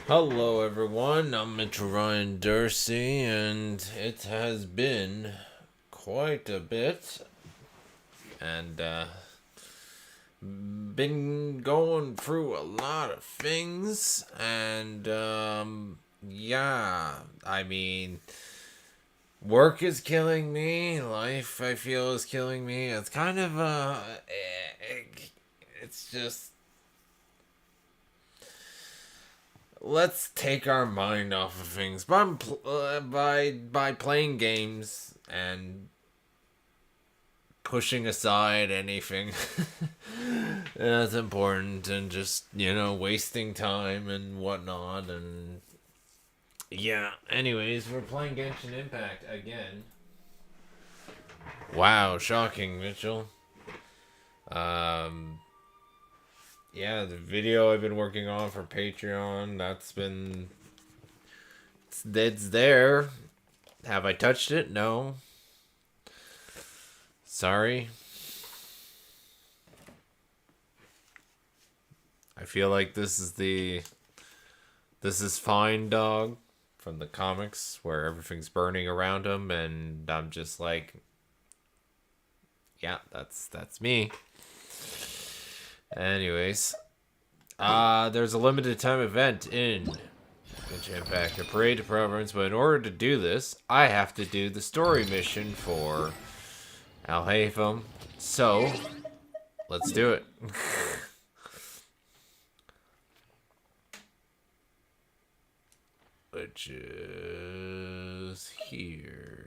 Hello everyone, I'm Mr. Ryan Dursey, and it has been quite a bit, and been going through a lot of things, and yeah, I mean, work is killing me, life I feel is killing me. It's kind of it's just, let's take our mind off of things by playing games and pushing aside anything that's important, and just, wasting time and whatnot. And yeah, anyways, we're playing Genshin Impact again. Wow, shocking, Mitchell. Yeah, the video I've been working on for Patreon, it's there. Have I touched it? No. Sorry. I feel like this is Fine Dog from the comics, where everything's burning around him, and I'm just like, yeah, that's me. Anyways, there's a limited time event in Genshin Impact, A Parade of Providence, but in order to do this, I have to do the story mission for Alhaitham. So, let's do it. Which is here.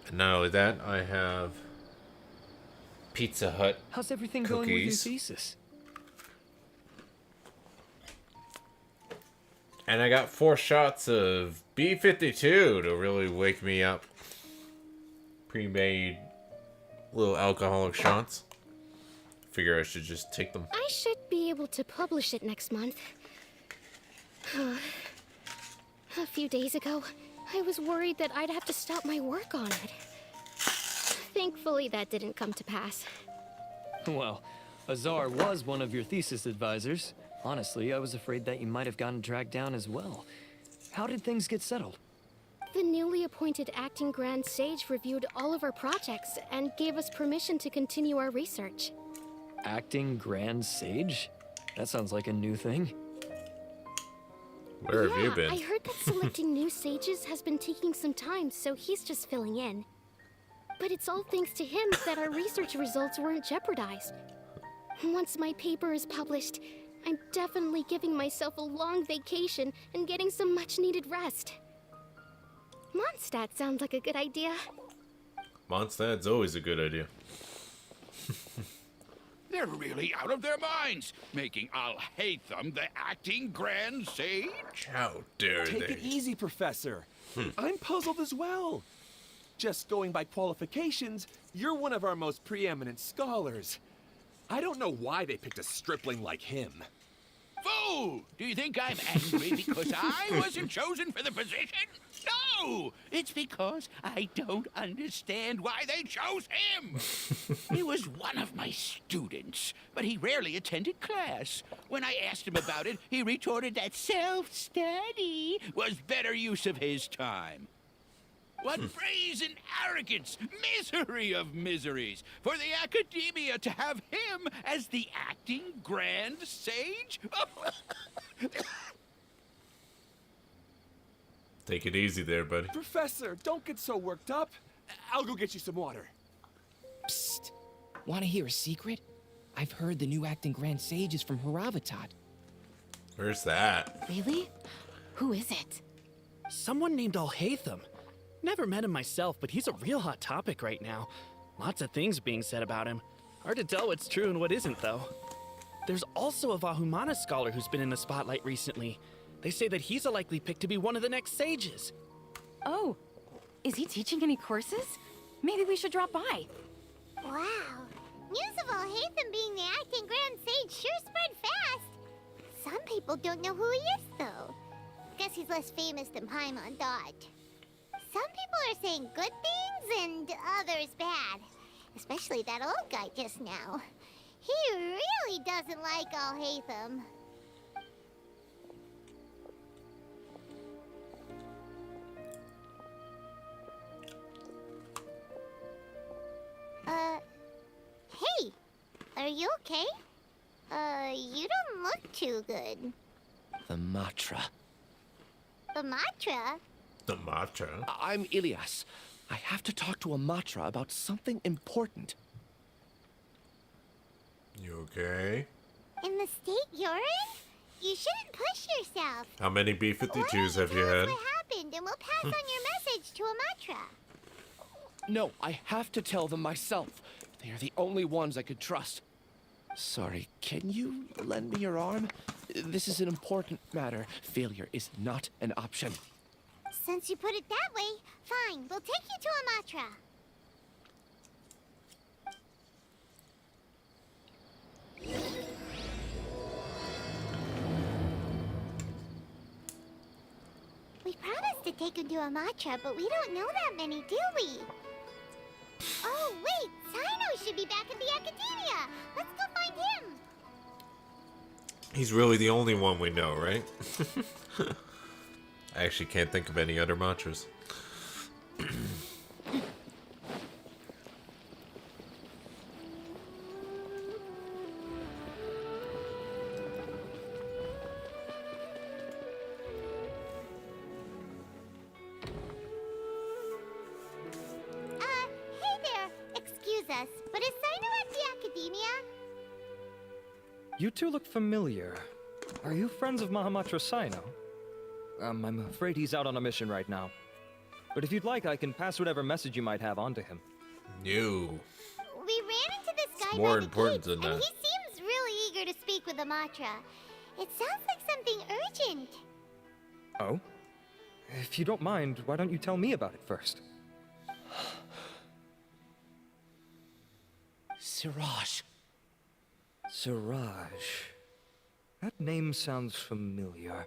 And not only that, I have Pizza Hut. How's everything cookies. going with your thesis? And I got 4 shots of B52 to really wake me up. Pre-made little alcoholic shots. Figure I should just take them. I should be able to publish it next month. A few days ago, I was worried that I'd have to stop my work on it. Thankfully, that didn't come to pass. Well, Azar was one of your thesis advisors. Honestly, I was afraid that you might have gotten dragged down as well. How did things get settled? The newly appointed acting Grand Sage reviewed all of our projects and gave us permission to continue our research. Acting Grand Sage? That sounds like a new thing. Where have you been? I heard that selecting new sages has been taking some time, so he's just filling in. But it's all thanks to him that our research results weren't jeopardized. Once my paper is published, I'm definitely giving myself a long vacation and getting some much-needed rest. Mondstadt sounds like a good idea. Mondstadt's always a good idea. They're really out of their minds, making Alhaitham the acting Grand Sage. How dare Take they? it easy, Professor. I'm puzzled as well. Just going by qualifications, you're one of our most preeminent scholars. I don't know why they picked a stripling like him. Fool! Do you think I'm angry because I wasn't chosen for the position? No! It's because I don't understand why they chose him! He was one of my students, but he rarely attended class. When I asked him about it, he retorted that self-study was better use of his time. What brazen arrogance! Misery of miseries! For the academia to have him as the acting Grand Sage? Take it easy there, buddy. Professor, don't get so worked up. I'll go get you some water. Psst. Want to hear a secret? I've heard the new acting Grand Sage is from Haravatat. Where's that? Really? Who is it? Someone named Alhaitham. Never met him myself, but he's a real hot topic right now. Lots of things being said about him. Hard to tell what's true and what isn't, though. There's also a Vahumana scholar who's been in the spotlight recently. They say that he's a likely pick to be one of the next sages. Oh, is he teaching any courses? Maybe we should drop by. Wow. News of Alhaitham being the acting Grand Sage sure spread fast. Some people don't know who he is, though. Guess he's less famous than Paimon thought. Some people are saying good things, and others bad. Especially that old guy just now. He really doesn't like Alhaitham. Hey, are you okay? You don't look too good. The Matra. The Matra? The Matra? I'm Ilias. I have to talk to a Matra about something important. You okay? In the state you're in? You shouldn't push yourself. How many B-52s have you had? What happened, and we'll pass on your message to a Matra. No, I have to tell them myself. They are the only ones I could trust. Sorry, can you lend me your arm? This is an important matter. Failure is not an option. Since you put it that way, fine. We'll take you to a Matra. We promised to take him to a Matra, but we don't know that many, do we? Oh, wait! Sino should be back at the Academia! Let's go find him! He's really the only one we know, right? I actually can't think of any other mantras. Hey there! Excuse us, but is Sino at the Academia? You two look familiar. Are you friends of Mahamatra Sino? I'm afraid he's out on a mission right now. But if you'd like, I can pass whatever message you might have on to him. No. We ran into this guy more by the important gates, than that. and he seems really eager to speak with the Matra. It sounds like something urgent. Oh? If you don't mind, why don't you tell me about it first? Siraj. Siraj. That name sounds familiar.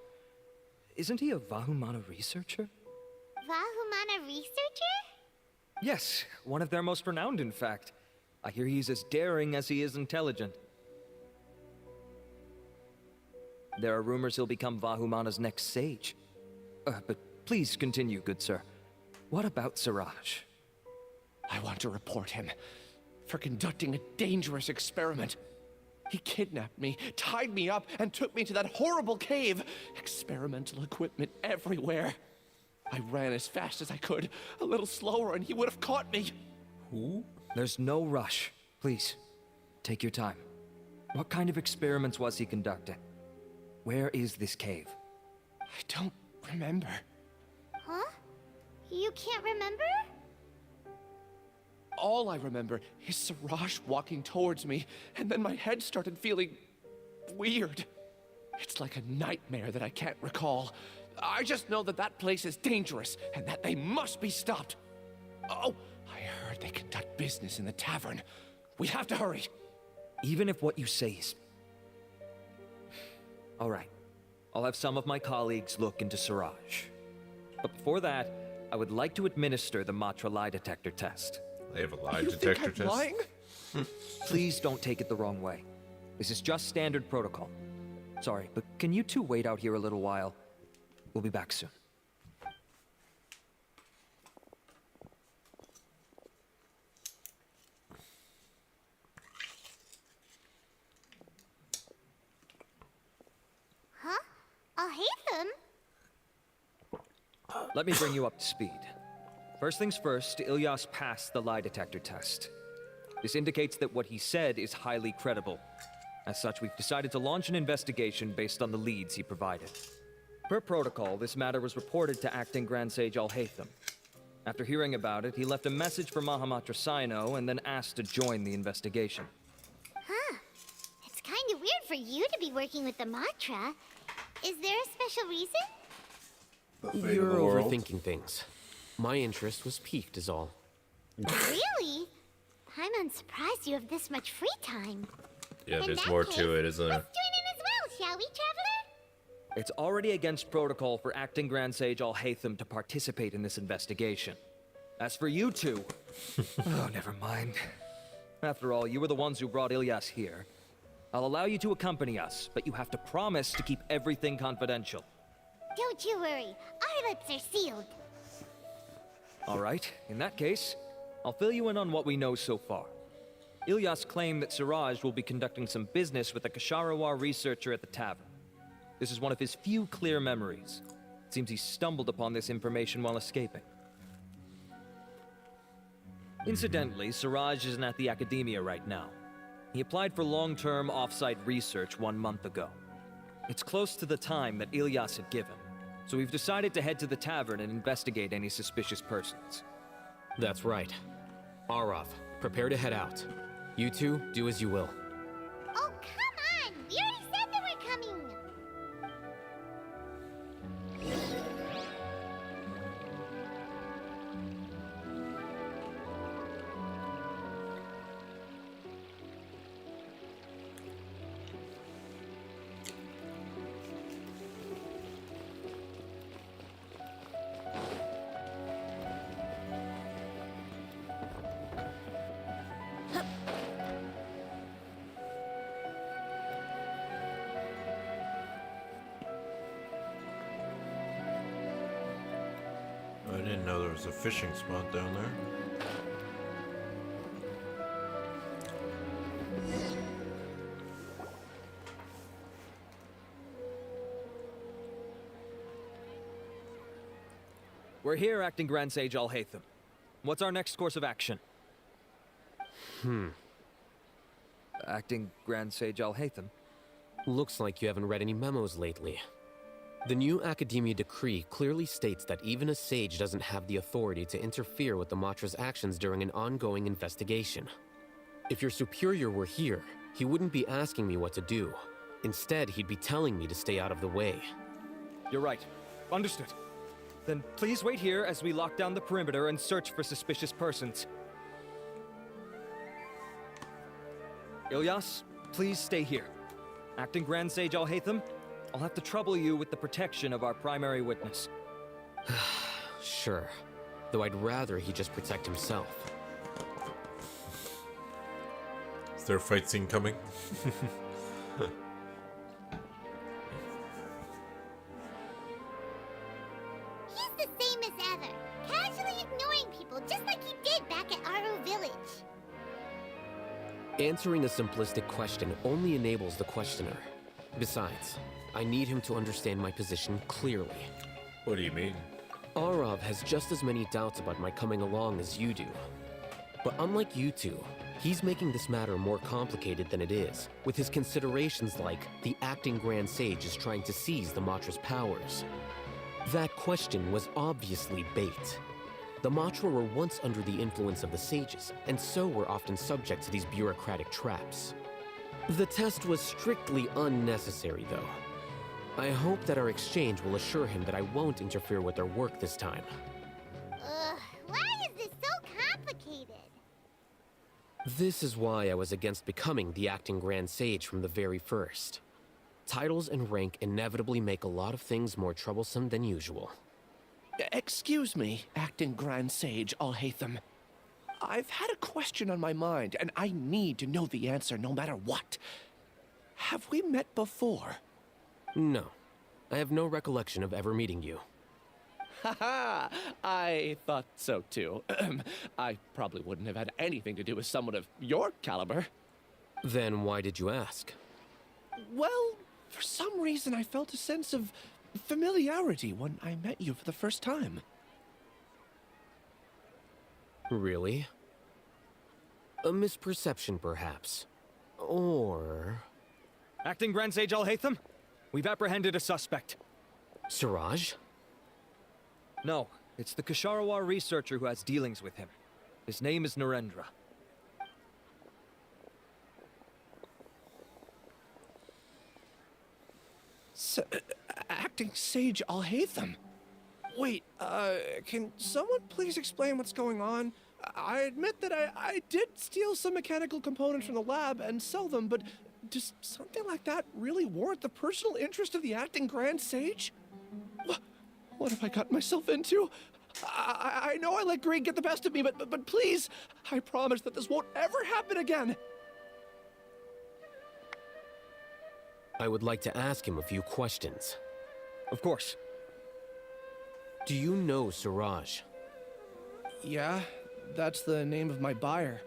Isn't he a Vahumana researcher? Vahumana researcher? Yes, one of their most renowned, in fact. I hear he's as daring as he is intelligent. There are rumors he'll become Vahumana's next sage. But please continue, good sir. What about Siraj? I want to report him for conducting a dangerous experiment. He kidnapped me, tied me up, and took me to that horrible cave. Experimental equipment everywhere. I ran as fast as I could, a little slower, and he would have caught me. Who? There's no rush. Please, take your time. What kind of experiments was he conducting? Where is this cave? I don't remember. Huh? You can't remember? All I remember is Siraj walking towards me, and then my head started feeling weird. It's like a nightmare that I can't recall. I just know that that place is dangerous, and that they must be stopped. Oh, I heard they conduct business in the tavern. We have to hurry. Even if what you say is... All right. I'll have some of my colleagues look into Siraj. But before that, I would like to administer the Matra lie detector test. They have a lie You detector think I'm test? lying? Please don't take it the wrong way. This is just standard protocol. Sorry, but can you two wait out here a little while? We'll be back soon. Huh? Alhaitham? Let me bring you up to speed. First things first, Ilyas passed the lie detector test. This indicates that what he said is highly credible. As such, we've decided to launch an investigation based on the leads he provided. Per protocol, this matter was reported to Acting Grand Sage Alhaitham. After hearing about it, he left a message for Mahamatra Sino and then asked to join the investigation. Huh. It's kind of weird for you to be working with the Matra. Is there a special reason? You're overthinking things. My interest was piqued is all. Really? I'm unsurprised you have this much free time. Yeah, In there's that more case, to it, isn't there? Let's join in as well, shall we, Traveler? It's already against protocol for Acting Grand Sage Alhaitham to participate in this investigation. As for you two... oh, never mind. After all, you were the ones who brought Ilyas here. I'll allow you to accompany us, but you have to promise to keep everything confidential. Don't you worry. Our lips are sealed. All right, in that case, I'll fill you in on what we know so far. Ilyas claimed that Siraj will be conducting some business with a Kasharawar researcher at the tavern. This is one of his few clear memories. It seems he stumbled upon this information while escaping. Incidentally, Siraj isn't at the academia right now. He applied for long-term off-site research 1 month ago. It's close to the time that Ilyas had given, so we've decided to head to the tavern and investigate any suspicious persons. That's right. Arav, prepare to head out. You two, do as you will. Oh, come on! We already said that we're coming! I didn't know there was a fishing spot down there. We're here, Acting Grand Sage Alhaitham. What's our next course of action? Acting Grand Sage Alhaitham? Looks like you haven't read any memos lately. The new Academia decree clearly states that even a sage doesn't have the authority to interfere with the Matra's actions during an ongoing investigation. If your superior were here, he wouldn't be asking me what to do. Instead, he'd be telling me to stay out of the way. You're right. Understood. Then please wait here as we lock down the perimeter and search for suspicious persons. Ilyas, please stay here. Acting Grand Sage Alhaitham, I'll have to trouble you with the protection of our primary witness. Sure. Though I'd rather he just protect himself. Is there a fight scene coming? He's the same as ever, casually ignoring people just like he did back at Aro Village. Answering a simplistic question only enables the questioner. Besides, I need him to understand my position clearly. What do you mean? Arav has just as many doubts about my coming along as you do. But unlike you two, he's making this matter more complicated than it is, with his considerations like the acting Grand Sage is trying to seize the Matra's powers. That question was obviously bait. The Matra were once under the influence of the sages, and so were often subject to these bureaucratic traps. The test was strictly unnecessary, though. I hope that our exchange will assure him that I won't interfere with their work this time. Why is this so complicated? This is why I was against becoming the acting Grand Sage from the very first. Titles and rank inevitably make a lot of things more troublesome than usual. Excuse me, Acting Grand Sage Alhaitham. I've had a question on my mind, and I need to know the answer no matter what. Have we met before? No. I have no recollection of ever meeting you. Haha, I thought so too. I probably wouldn't have had anything to do with someone of your caliber. Then why did you ask? Well, for some reason I felt a sense of familiarity when I met you for the first time. Really? A misperception, perhaps. Or... Acting Grand Sage Alhaitham, we've apprehended a suspect. Siraj? No, it's the Kasharawar researcher who has dealings with him. His name is Narendra. Acting Sage Alhaitham? Wait, can someone please explain what's going on? I admit that I did steal some mechanical components from the lab and sell them, but does something like that really warrant the personal interest of the Acting Grand Sage? What have I gotten myself into? I know I let greed get the best of me, but please, I promise that this won't ever happen again. I would like to ask him a few questions. Of course. Do you know Suraj? Yeah, that's the name of my buyer.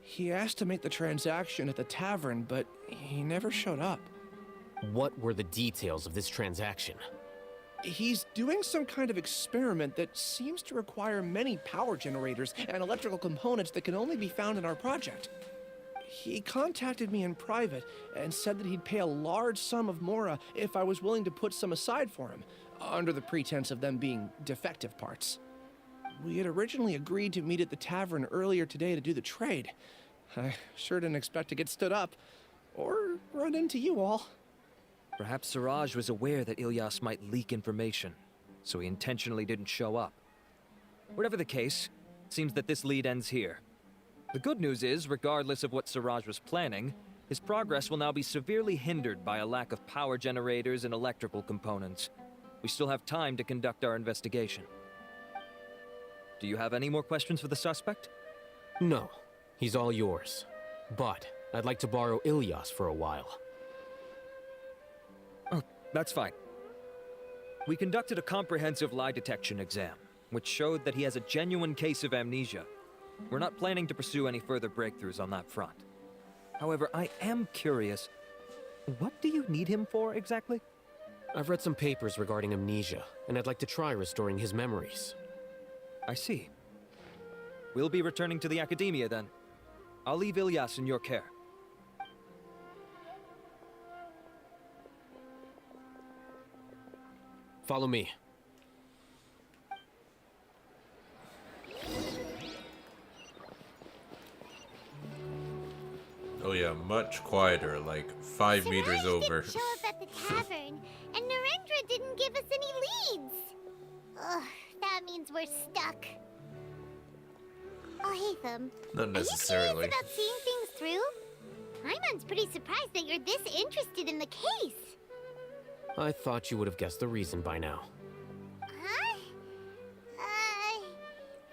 He asked to make the transaction at the tavern, but he never showed up. What were the details of this transaction? He's doing some kind of experiment that seems to require many power generators and electrical components that can only be found in our project. He contacted me in private and said that he'd pay a large sum of mora if I was willing to put some aside for him, under the pretense of them being defective parts. We had originally agreed to meet at the tavern earlier today to do the trade. I sure didn't expect to get stood up, or run into you all. Perhaps Suraj was aware that Ilyas might leak information, so he intentionally didn't show up. Whatever the case, it seems that this lead ends here. The good news is, regardless of what Suraj was planning, his progress will now be severely hindered by a lack of power generators and electrical components. We still have time to conduct our investigation. Do you have any more questions for the suspect? No, he's all yours. But I'd like to borrow Ilyas for a while. Oh, that's fine. We conducted a comprehensive lie detection exam, which showed that he has a genuine case of amnesia. We're not planning to pursue any further breakthroughs on that front. However, I am curious, what do you need him for exactly? I've read some papers regarding amnesia, and I'd like to try restoring his memories. I see. We'll be returning to the Academia then. I'll leave Ilyas in your care. Follow me. Oh yeah, much quieter, like 5 meters over. Didn't show up at the tavern, and Narendra didn't give us any leads. Ugh, that means we're stuck. Alhaitham, Not necessarily. Are you serious about seeing things through? Iman's pretty surprised that you're this interested in the case. I thought you would have guessed the reason by now. Huh?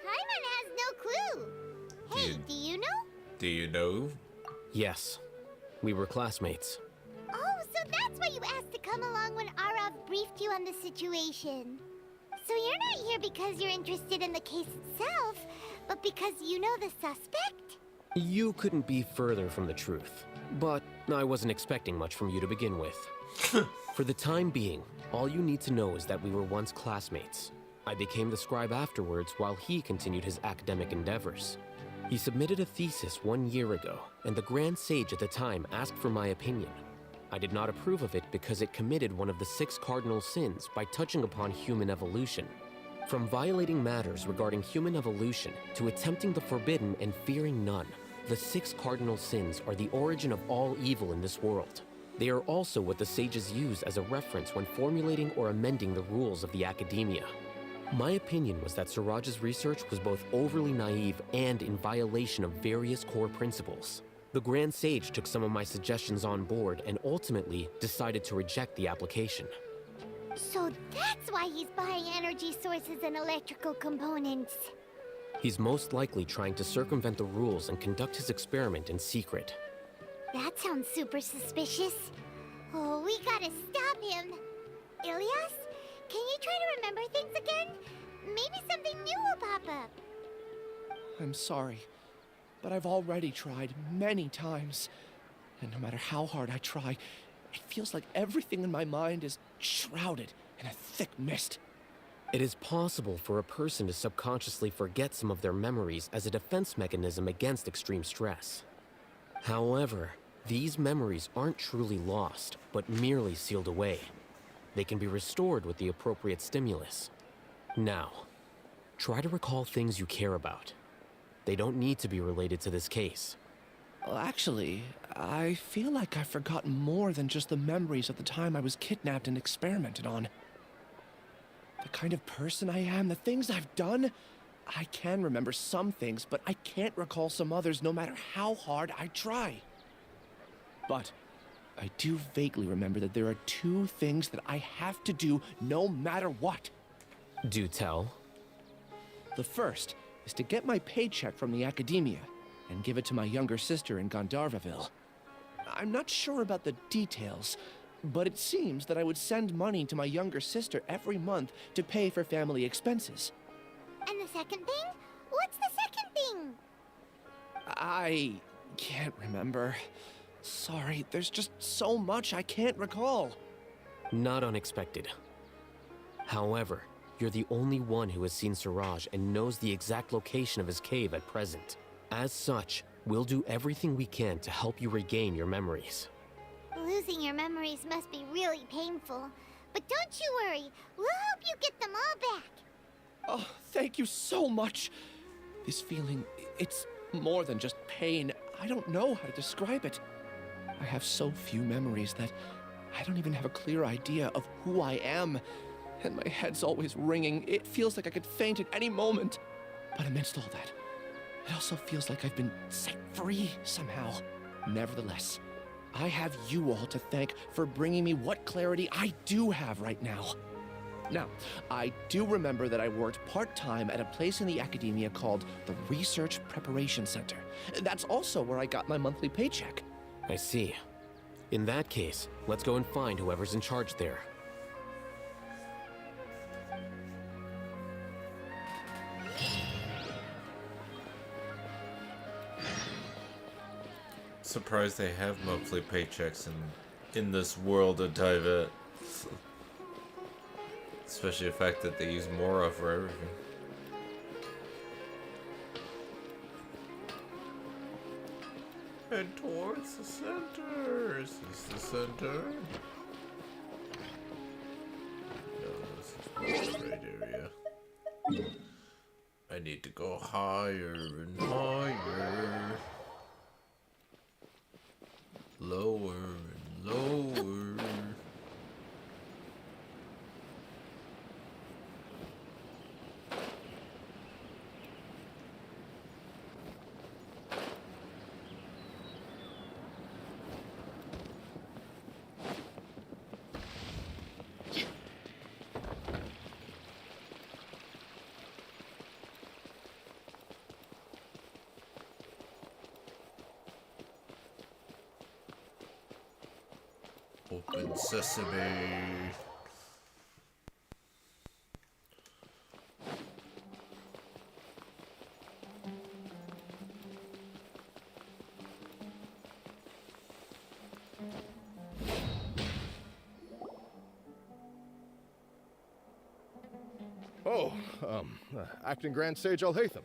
Iman has no clue. Hey, do you know? Do you know? Yes. We were classmates. Oh, so that's why you asked to come along when Arav briefed you on the situation. So you're not here because you're interested in the case itself, but because you know the suspect? You couldn't be further from the truth. But I wasn't expecting much from you to begin with. For the time being, all you need to know is that we were once classmates. I became the scribe afterwards while he continued his academic endeavors. He submitted a thesis 1 year ago, and the Grand Sage at the time asked for my opinion. I did not approve of it because it committed one of the 6 cardinal sins by touching upon human evolution. From violating matters regarding human evolution to attempting the forbidden and fearing none, the 6 cardinal sins are the origin of all evil in this world. They are also what the sages use as a reference when formulating or amending the rules of the Academia. My opinion was that Suraj's research was both overly naive and in violation of various core principles. The Grand Sage took some of my suggestions on board and ultimately decided to reject the application. So that's why he's buying energy sources and electrical components. He's most likely trying to circumvent the rules and conduct his experiment in secret. That sounds super suspicious. Oh, we gotta stop him. Ilyas, can you try to remember things again? Maybe something new will pop up. I'm sorry, but I've already tried many times. And no matter how hard I try, it feels like everything in my mind is shrouded in a thick mist. It is possible for a person to subconsciously forget some of their memories as a defense mechanism against extreme stress. However, these memories aren't truly lost, but merely sealed away. They can be restored with the appropriate stimulus. Now, try to recall things you care about. They don't need to be related to this case. Well, actually, I feel like I've forgotten more than just the memories of the time I was kidnapped and experimented on. The kind of person I am, the things I've done, I can remember some things, but I can't recall some others no matter how hard I try. But I do vaguely remember that there are 2 things that I have to do no matter what. Do tell. The first is to get my paycheck from the academia and give it to my younger sister in Gandharvaville. I'm not sure about the details, but it seems that I would send money to my younger sister every month to pay for family expenses. And the second thing? What's the second thing? I can't remember. Sorry, there's just so much I can't recall. Not unexpected. However, you're the only one who has seen Siraj and knows the exact location of his cave at present. As such, we'll do everything we can to help you regain your memories. Losing your memories must be really painful. But don't you worry, we'll help you get them all back. Oh, thank you so much. This feeling, it's more than just pain. I don't know how to describe it. I have so few memories that I don't even have a clear idea of who I am. And my head's always ringing. It feels like I could faint at any moment. But amidst all that, it also feels like I've been set free somehow. Nevertheless, I have you all to thank for bringing me what clarity I do have right now. Now, I do remember that I worked part-time at a place in the academia called the Research Preparation Center. That's also where I got my monthly paycheck. I see. In that case, let's go and find whoever's in charge there. Surprised they have monthly paychecks in this world of Tyvet. Especially the fact that they use Mora for everything. Head towards the center. Is this the center? No, this is the right area. I need to go higher and higher. Lower and lower. Open sesame. Oh, Acting Grand Sage Alhaitham.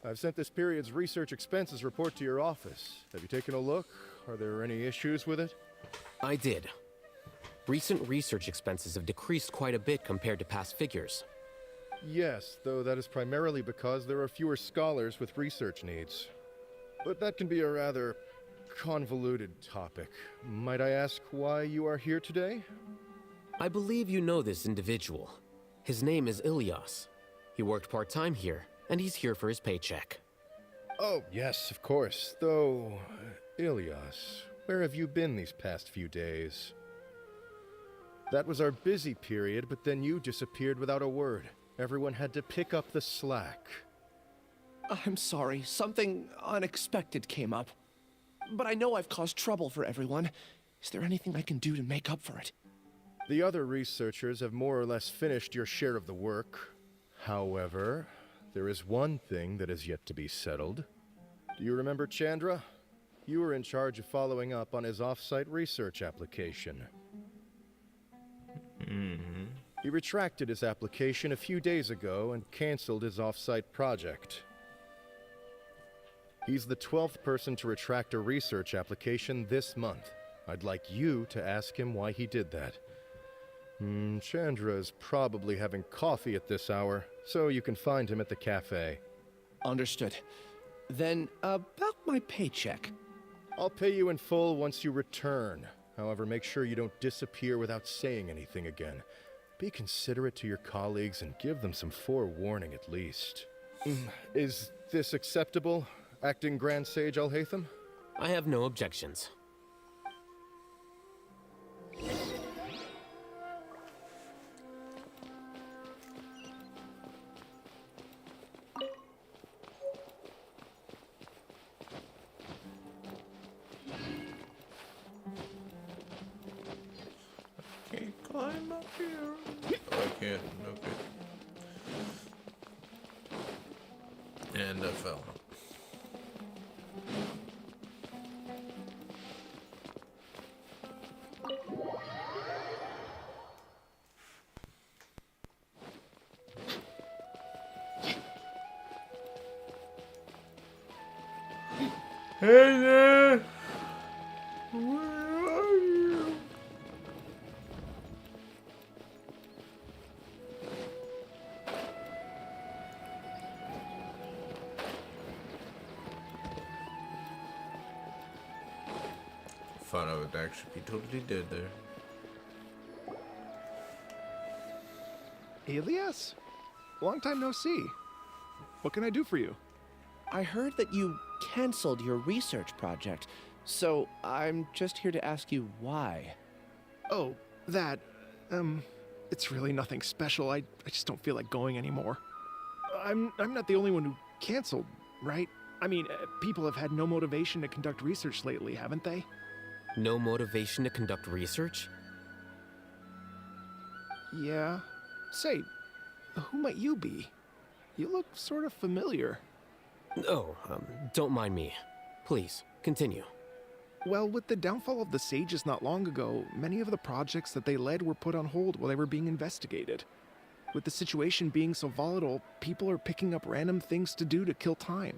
I've sent this period's research expenses report to your office. Have you taken a look? Are there any issues with it? I did. Recent research expenses have decreased quite a bit compared to past figures. Yes, though that is primarily because there are fewer scholars with research needs. But that can be a rather convoluted topic. Might I ask why you are here today? I believe you know this individual. His name is Ilyas. He worked part-time here, and he's here for his paycheck. Oh, yes, of course. Though, Ilyas, where have you been these past few days? That was our busy period, but then you disappeared without a word. Everyone had to pick up the slack. I'm sorry, something unexpected came up. But I know I've caused trouble for everyone. Is there anything I can do to make up for it? The other researchers have more or less finished your share of the work. However, there is one thing that is yet to be settled. Do you remember Chandra? You were in charge of following up on his off-site research application. Mm-hmm. He retracted his application a few days ago and canceled his off-site project. He's the 12th person to retract a research application this month. I'd like you to ask him why he did that. Chandra is probably having coffee at this hour, so you can find him at the cafe. Understood. Then, about my paycheck. I'll pay you in full once you return. However, make sure you don't disappear without saying anything again. Be considerate to your colleagues and give them some forewarning at least. Is this acceptable, Acting Grand Sage Alhaitham? I have no objections. not here. Oh, I can't. Okay. And I fell. Hey there! Where are you? Thought I would actually be totally dead there. Elias? Long time no see. What can I do for you? I heard that you canceled your research project, so I'm just here to ask you why. Oh, that, it's really nothing special. I just don't feel like going anymore. I'm not the only one who canceled, right? I mean, people have had no motivation to conduct research lately, haven't they? No motivation to conduct research? Yeah. Say, who might you be? You look sort of familiar. Oh, don't mind me. Please, continue. Well, with the downfall of the Sages not long ago, many of the projects that they led were put on hold while they were being investigated. With the situation being so volatile, people are picking up random things to do to kill time.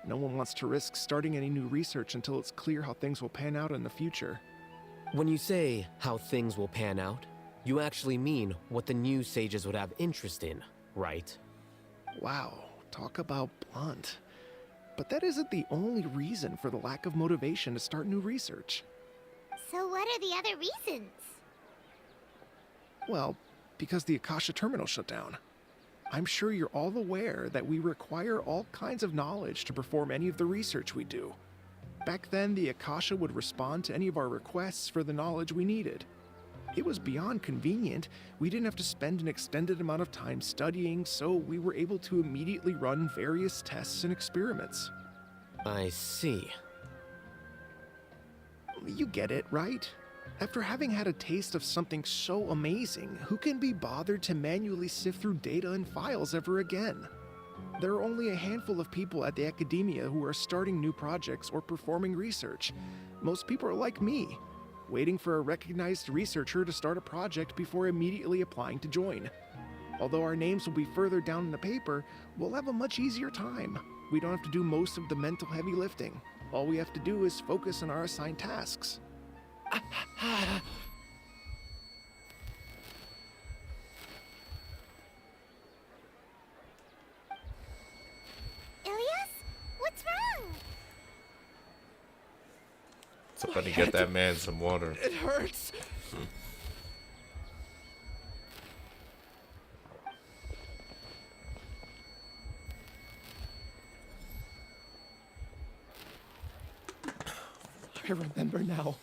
No one wants to risk starting any new research until it's clear how things will pan out in the future. When you say how things will pan out, you actually mean what the new Sages would have interest in, right? Wow, talk about blunt. But that isn't the only reason for the lack of motivation to start new research. So what are the other reasons? Well, because the Akasha terminal shut down. I'm sure you're all aware that we require all kinds of knowledge to perform any of the research we do. Back then, the Akasha would respond to any of our requests for the knowledge we needed. It was beyond convenient. We didn't have to spend an extended amount of time studying, so we were able to immediately run various tests and experiments. I see. You get it, right? After having had a taste of something so amazing, who can be bothered to manually sift through data and files ever again? There are only a handful of people at the academia who are starting new projects or performing research. Most people are like me, waiting for a recognized researcher to start a project before immediately applying to join. Although our names will be further down in the paper, we'll have a much easier time. We don't have to do most of the mental heavy lifting. All we have to do is focus on our assigned tasks. Ilias? What's wrong? Somebody get that man some water. It hurts. I remember now.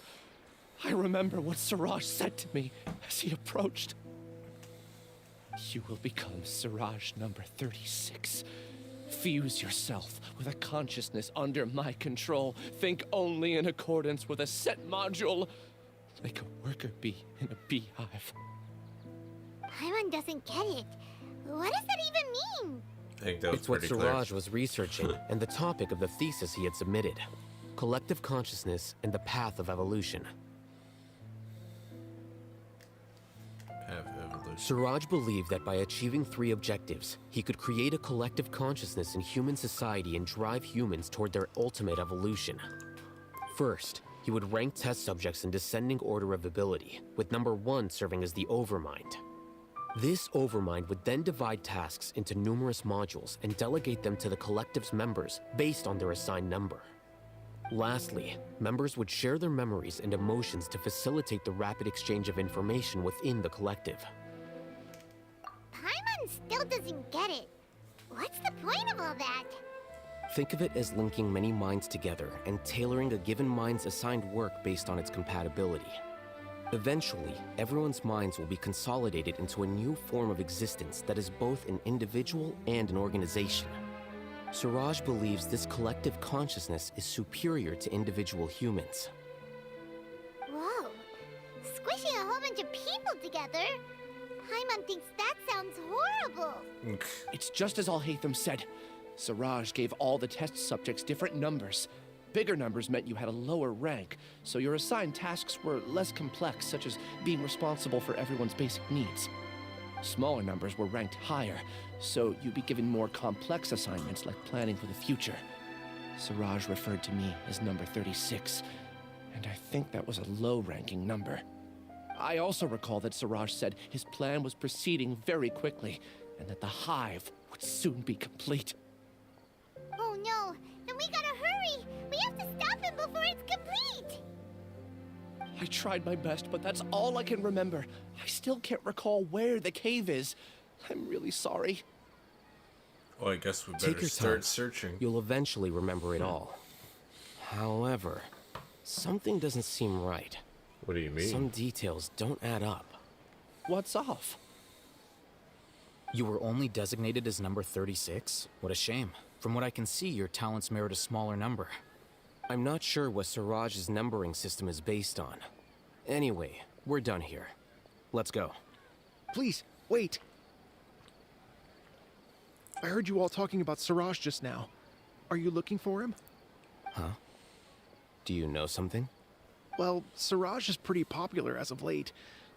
I remember what Siraj said to me as he approached. You will become Siraj number 36. Fuse yourself with a consciousness under my control. Think only in accordance with a set module, like a worker bee in a beehive. Paimon doesn't get it. What does that even mean? I think that was It's what pretty Siraj clear. was researching and the topic of the thesis he had submitted. Collective consciousness and the path of evolution. Have evolution. Siraj believed that by achieving 3 objectives, he could create a collective consciousness in human society and drive humans toward their ultimate evolution. First, he would rank test subjects in descending order of ability, with number 1 serving as the Overmind. This Overmind would then divide tasks into numerous modules and delegate them to the collective's members based on their assigned number. Lastly, members would share their memories and emotions to facilitate the rapid exchange of information within the collective. Paimon still doesn't get it. What's the point of all that? Think of it as linking many minds together and tailoring a given mind's assigned work based on its compatibility. Eventually, everyone's minds will be consolidated into a new form of existence that is both an individual and an organization. Siraj believes this collective consciousness is superior to individual humans. Whoa. Squishing a whole bunch bunch of people together. Paimon thinks that sounds horrible. It's just as Alhaitham said. Siraj gave all the test subjects different numbers. Bigger numbers meant you had a lower rank, so your assigned tasks were less complex, such as being responsible for everyone's basic needs. Smaller numbers were ranked higher, so you'd be given more complex assignments like planning for the future. Siraj referred to me as number 36, and I think that was a low-ranking number. I also recall that Siraj said his plan was proceeding very quickly, and that the hive would soon be complete. Oh no, then we gotta hurry! We have to stop him before it's complete! I tried my best, but that's all I can remember. I still can't recall where the cave is. I'm really sorry. Well, I guess we Take better your start time. searching. You'll eventually remember it all. However, something doesn't seem right. What do you mean? Some details don't add up. What's off? You were only designated as number 36? What a shame. From what I can see, your talents merit a smaller number. I'm not sure what Siraj's numbering system is based on. Anyway, we're done here. Let's go. Please, wait. I heard you all talking about Siraj just now. Are you looking for him? Huh? Do you know something? Well, Siraj is pretty popular as of late.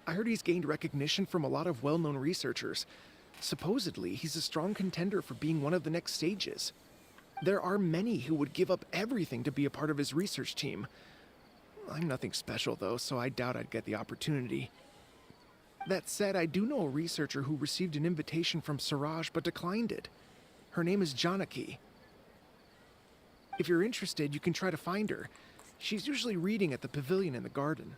I heard he's gained recognition from a lot of well-known researchers. Supposedly, he's a strong contender for being one of the next sages. There are many who would give up everything to be a part of his research team. I'm nothing special, though, so I doubt I'd get the opportunity. That said, I do know a researcher who received an invitation from Siraj but declined it. Her name is Janaki. If you're interested, you can try to find her. She's usually reading at the pavilion in the garden.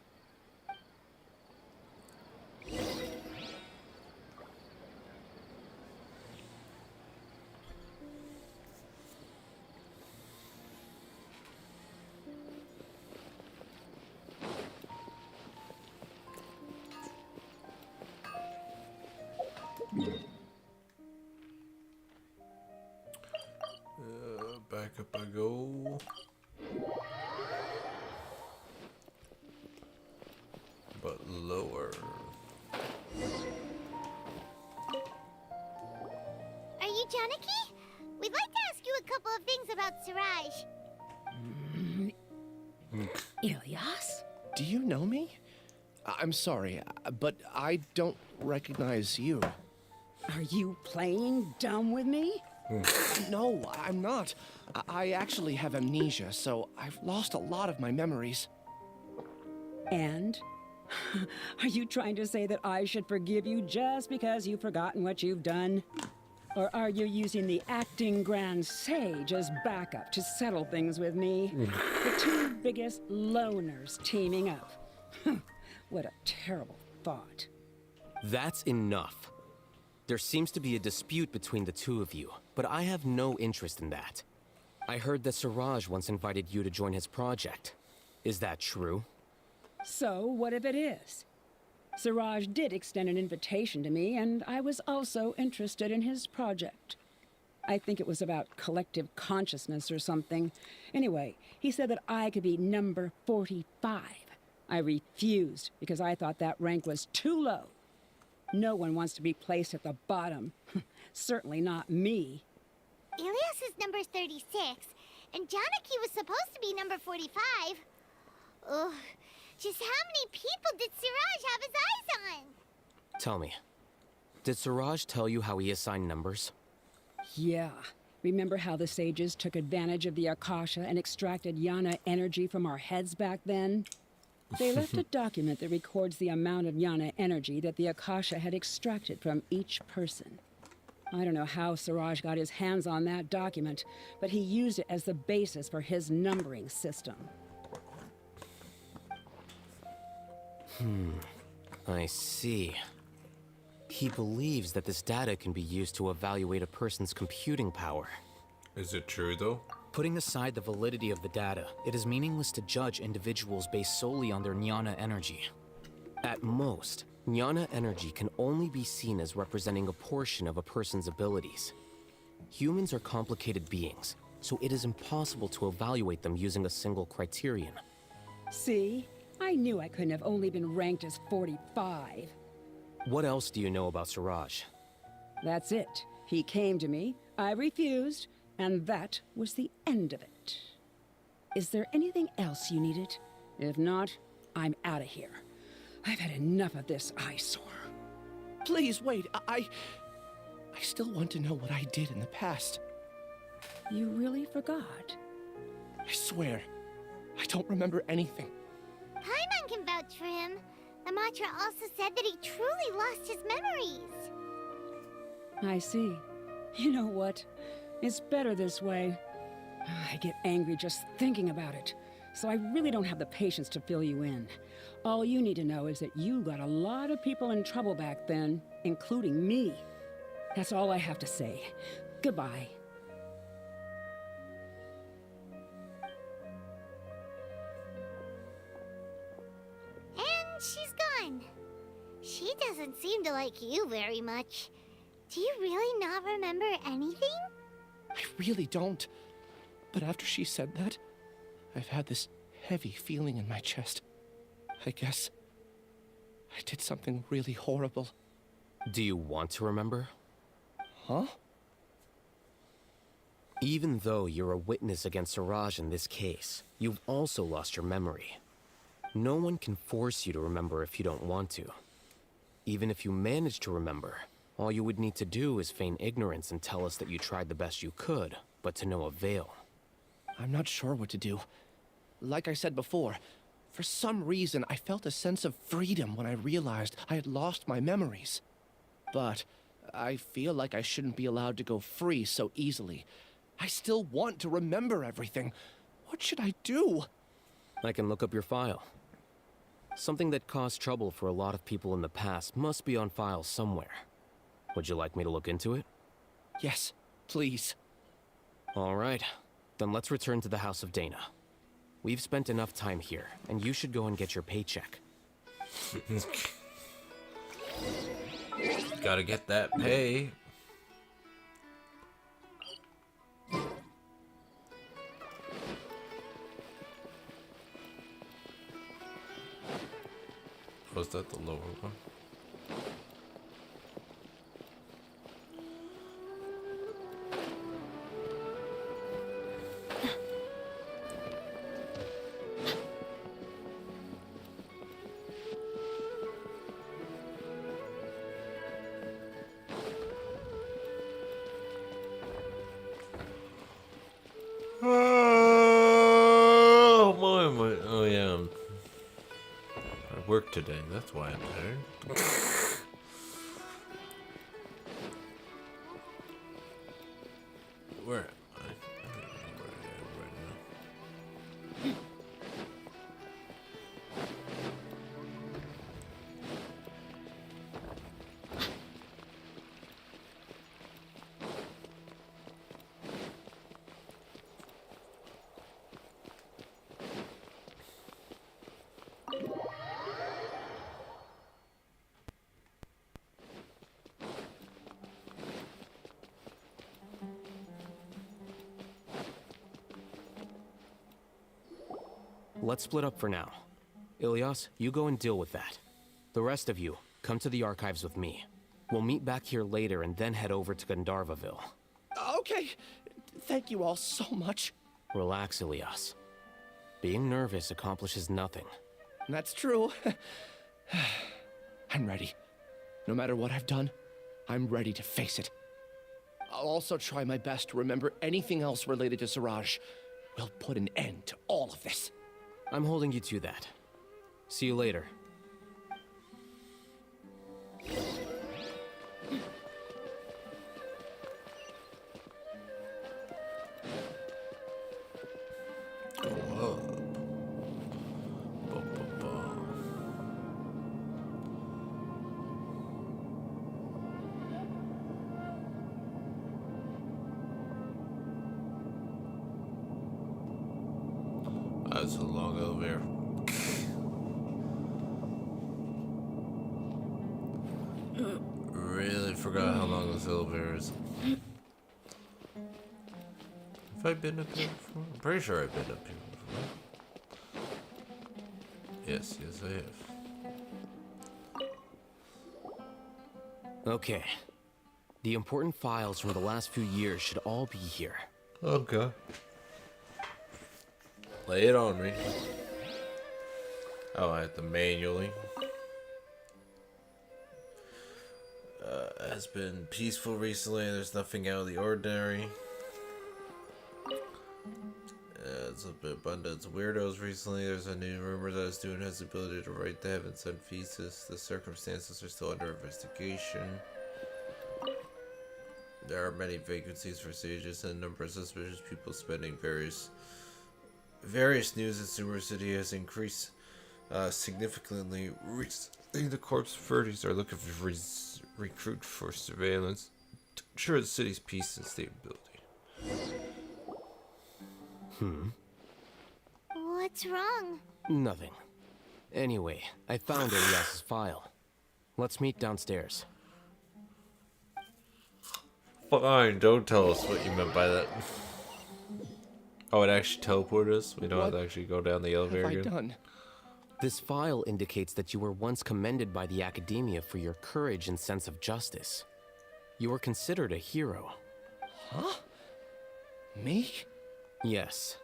Back up I go. But lower. Are you Janaki? We'd like to ask you a couple of things about Siraj. Ilyas? Do you know me? I'm sorry, but I don't recognize you. Are you playing dumb with me? No, I'm not. I actually have amnesia, so I've lost a lot of my memories. And? Are you trying to say that I should forgive you just because you've forgotten what you've done? Or are you using the acting Grand Sage as backup to settle things with me? The two biggest loners teaming up. What a terrible thought. That's enough. There seems to be a dispute between the two of you, but I have no interest in that. I heard that Siraj once invited you to join his project. Is that true? So, what if it is? Siraj did extend an invitation to me, and I was also interested in his project. I think it was about collective consciousness or something. Anyway, he said that I could be number 45. I refused because I thought that rank was too low. No one wants to be placed at the bottom. Certainly not me. Ilyas is number 36, and Janaki was supposed to be number 45. Ugh, just how many people did Siraj have his eyes on? Tell me, did Siraj tell you how he assigned numbers? Yeah. Remember how the sages took advantage of the Akasha and extracted Yana energy from our heads back then? They left a document that records the amount of Yana energy that the Akasha had extracted from each person. I don't know how Siraj got his hands on that document, but he used it as the basis for his numbering system. I see. He believes that this data can be used to evaluate a person's computing power. Is it true, though? Putting aside the validity of the data, it is meaningless to judge individuals based solely on their jnana energy. At most, jnana energy can only be seen as representing a portion of a person's abilities. Humans are complicated beings, so it is impossible to evaluate them using a single criterion. See? I knew I couldn't have only been ranked as 45. What else do you know about Siraj? That's it. He came to me, I refused, and that was the end of it. Is there anything else you needed? If not, I'm out of here. I've had enough of this eyesore. Please, wait. I still want to know what I did in the past. You really forgot? I swear, I don't remember anything. Paimon can vouch for him. The mantra also said that he truly lost his memories. I see. You know what? It's better this way. I get angry just thinking about it, so I really don't have the patience to fill you in. All you need to know is that you got a lot of people in trouble back then, including me. That's all I have to say. Goodbye. And she's gone. She doesn't seem to like you very much. Do you really not remember anything? I really don't. But after she said that, I've had this heavy feeling in my chest. I guess I did something really horrible. Do you want to remember? Huh? Even though you're a witness against Siraj in this case, you've also lost your memory. No one can force you to remember if you don't want to. Even if you manage to remember, all you would need to do is feign ignorance and tell us that you tried the best you could, but to no avail. I'm not sure what to do. Like I said before, for some reason I felt a sense of freedom when I realized I had lost my memories. But I feel like I shouldn't be allowed to go free so easily. I still want to remember everything. What should I do? I can look up your file. Something that caused trouble for a lot of people in the past must be on file somewhere. Would you like me to look into it? Yes, please. All right. Then let's return to the House of Dana. We've spent enough time here, and you should go and get your paycheck. Gotta get that pay. Was that the lower one? Oh yeah. I worked today. That's why I'm tired. Where am I? I don't know where I am right now. Let's split up for now. Ilyas, you go and deal with that. The rest of you, come to the archives with me. We'll meet back here later and then head over to Gandharvaville. Okay. Thank you all so much. Relax, Ilyas. Being nervous accomplishes nothing. That's true. I'm ready. No matter what I've done, I'm ready to face it. I'll also try my best to remember anything else related to Siraj. We'll put an end to all of this. I'm holding you to that. See you later. That's a long elevator. Really forgot how long this elevator is. Have I been up here before? I'm pretty sure I've been up here before. Yes, I have. Okay. The important files from the last few years should all be here. Okay. Lay it on me. Oh, I have to manually. Has been peaceful recently. There's nothing out of the ordinary. It's a bit abundance of weirdos recently. There's a new rumor that a student has the ability to write the heaven sent thesis. The circumstances are still under investigation. There are many vacancies for sages and a number of suspicious people spending various news in Sumer City has increased significantly recently. The corpse authorities are looking for recruit for surveillance to ensure the city's peace and stability. What's wrong? Nothing. Anyway, I found Elias's file. Let's meet downstairs. Fine, don't tell us what you meant by that. Oh, it actually teleported us? We don't have to actually go down the elevator What have I again? done? This file indicates that you were once commended by the Academia for your courage and sense of justice. You were considered a hero. Huh? Me? Yes.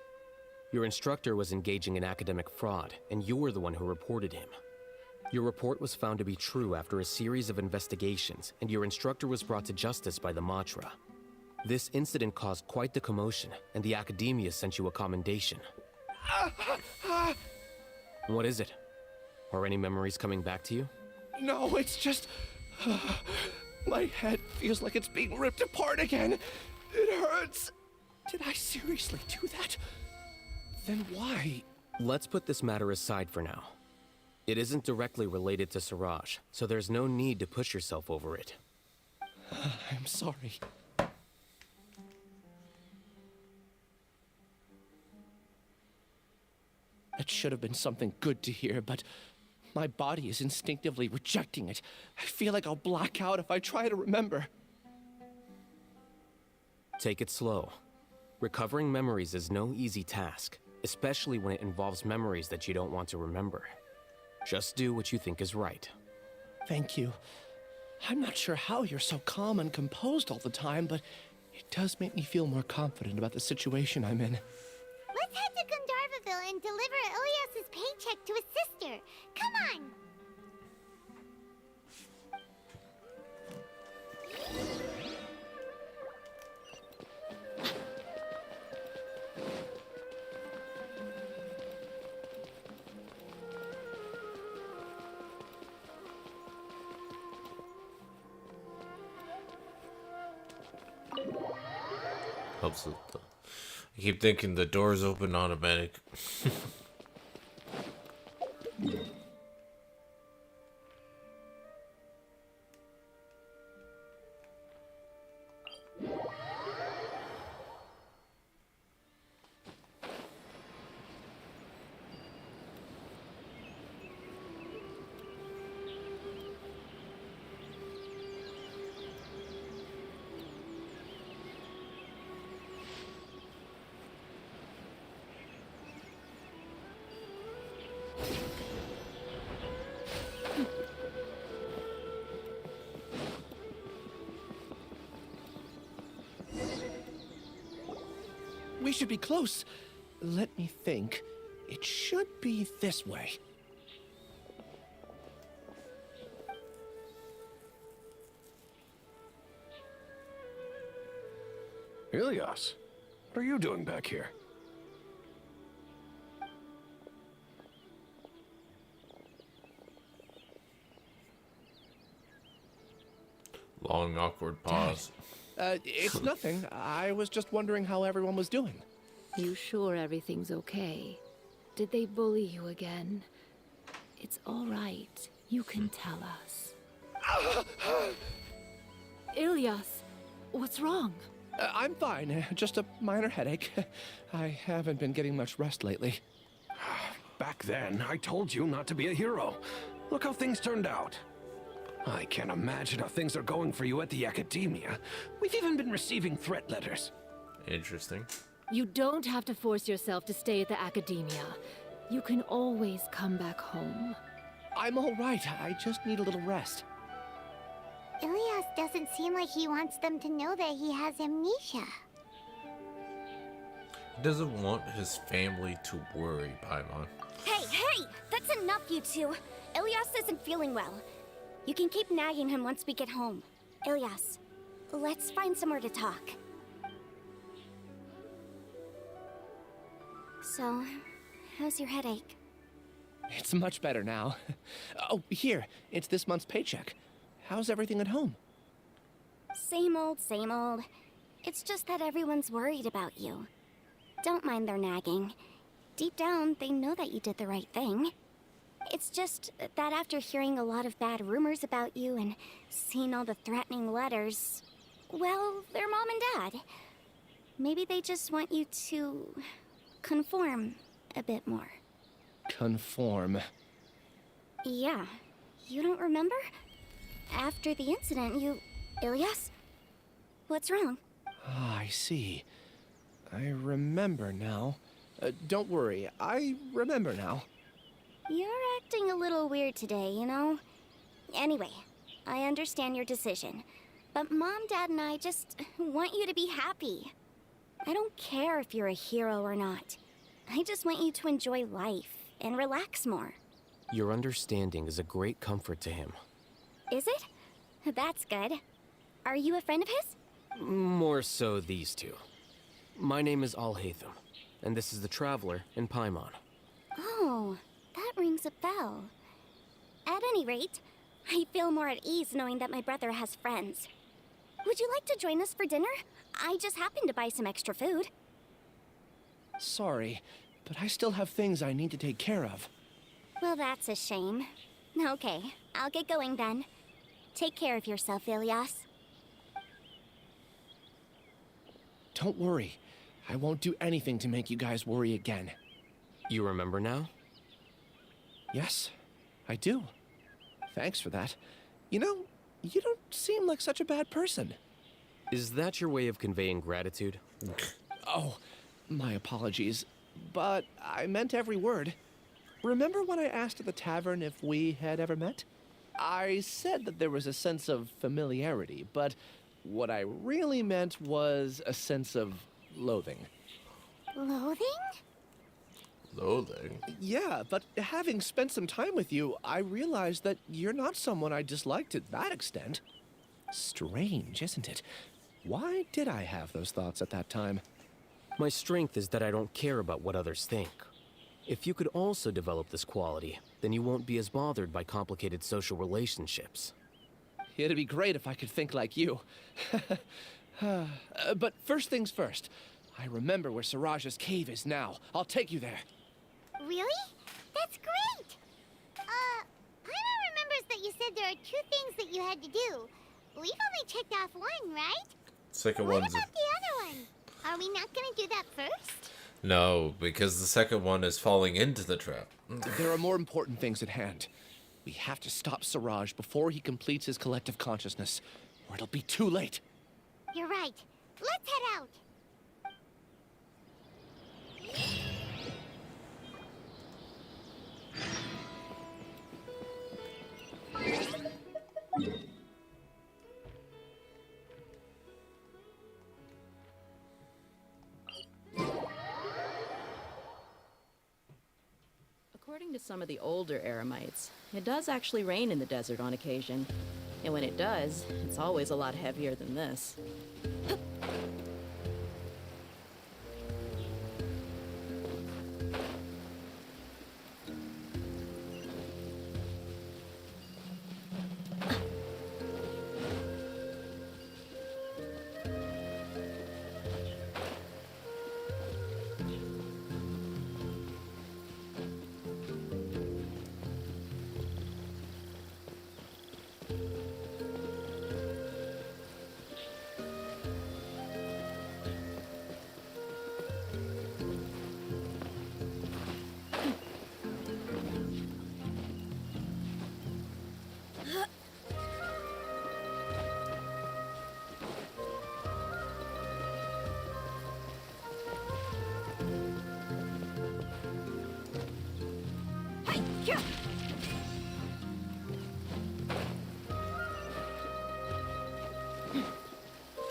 Your instructor was engaging in academic fraud, and you were the one who reported him. Your report was found to be true after a series of investigations, and your instructor was brought to justice by the Matra. This incident caused quite the commotion, and the Academia sent you a commendation. What is it? Are any memories coming back to you? No, it's just... my head feels like it's being ripped apart again. It hurts. Did I seriously do that? Then why? Let's put this matter aside for now. It isn't directly related to Siraj, so there's no need to push yourself over it. I'm sorry. That should have been something good to hear, but my body is instinctively rejecting it. I feel like I'll black out if I try to remember. Take it slow. Recovering memories is no easy task, especially when it involves memories that you don't want to remember. Just do what you think is right. Thank you. I'm not sure how you're so calm and composed all the time, but it does make me feel more confident about the situation I'm in. Let's head to Gandharvaville and deliver Ilyas's paycheck to his sister. Come on! Helps with the... I keep thinking the doors open automatic. We should be close. Let me think. It should be this way. Ilyas, what are you doing back here? Long, awkward pause. It's nothing. I was just wondering how everyone was doing. You sure everything's okay? Did they bully you again? It's all right. You can tell us. Ilyas, what's wrong? I'm fine. Just a minor headache. I haven't been getting much rest lately. Back then, I told you not to be a hero. Look how things turned out. I can't imagine how things are going for you at the Academia. We've even been receiving threat letters. Interesting. You don't have to force yourself to stay at the Academia. You can always come back home. I'm all right. I just need a little rest. Ilias doesn't seem like he wants them to know that he has amnesia. He doesn't want his family to worry, Paimon. Hey! That's enough, you two. Ilias isn't feeling well. You can keep nagging him once we get home. Ilias, let's find somewhere to talk. So, how's your headache? It's much better now. Oh, here. It's this month's paycheck. How's everything at home? Same old, same old. It's just that everyone's worried about you. Don't mind their nagging. Deep down, they know that you did the right thing. It's just that after hearing a lot of bad rumors about you and seeing all the threatening letters, well, they're mom and dad. Maybe they just want you to conform a bit more. Conform. Yeah. You don't remember? After the incident, Ilias? What's wrong? Ah, I see. I remember now. Don't worry, I remember now. You're acting a little weird today, you know? Anyway, I understand your decision. But Mom, Dad, and I just want you to be happy. I don't care if you're a hero or not. I just want you to enjoy life and relax more. Your understanding is a great comfort to him. Is it? That's good. Are you a friend of his? More so these two. My name is Alhaitham, and this is the Traveler in Paimon. Oh, that rings a bell. At any rate, I feel more at ease knowing that my brother has friends. Would you like to join us for dinner? I just happened to buy some extra food. Sorry, but I still have things I need to take care of. Well, that's a shame. Okay, I'll get going then. Take care of yourself, Ilias. Don't worry. I won't do anything to make you guys worry again. You remember now? Yes, I do. Thanks for that. You know, you don't seem like such a bad person. Is that your way of conveying gratitude? Oh, my apologies. But I meant every word. Remember when I asked at the tavern if we had ever met? I said that there was a sense of familiarity, but what I really meant was a sense of loathing. Loathing? Loathing? Yeah, but having spent some time with you, I realized that you're not someone I dislike to that extent. Strange, isn't it? Why did I have those thoughts at that time? My strength is that I don't care about what others think. If you could also develop this quality, then you won't be as bothered by complicated social relationships. It'd be great if I could think like you. But first things first. I remember where Siraj's cave is now. I'll take you there. Really? That's great! Paimon remembers that you said there are 2 things that you had to do. We've only checked off one, right? Second What one's... about the other one? Are we not gonna do that first? No, because the second one is falling into the trap. There are more important things at hand. We have to stop Siraj before he completes his collective consciousness, or it'll be too late. You're right. Let's head out. According to some of the older Eremites, it does actually rain in the desert on occasion. And when it does, it's always a lot heavier than this.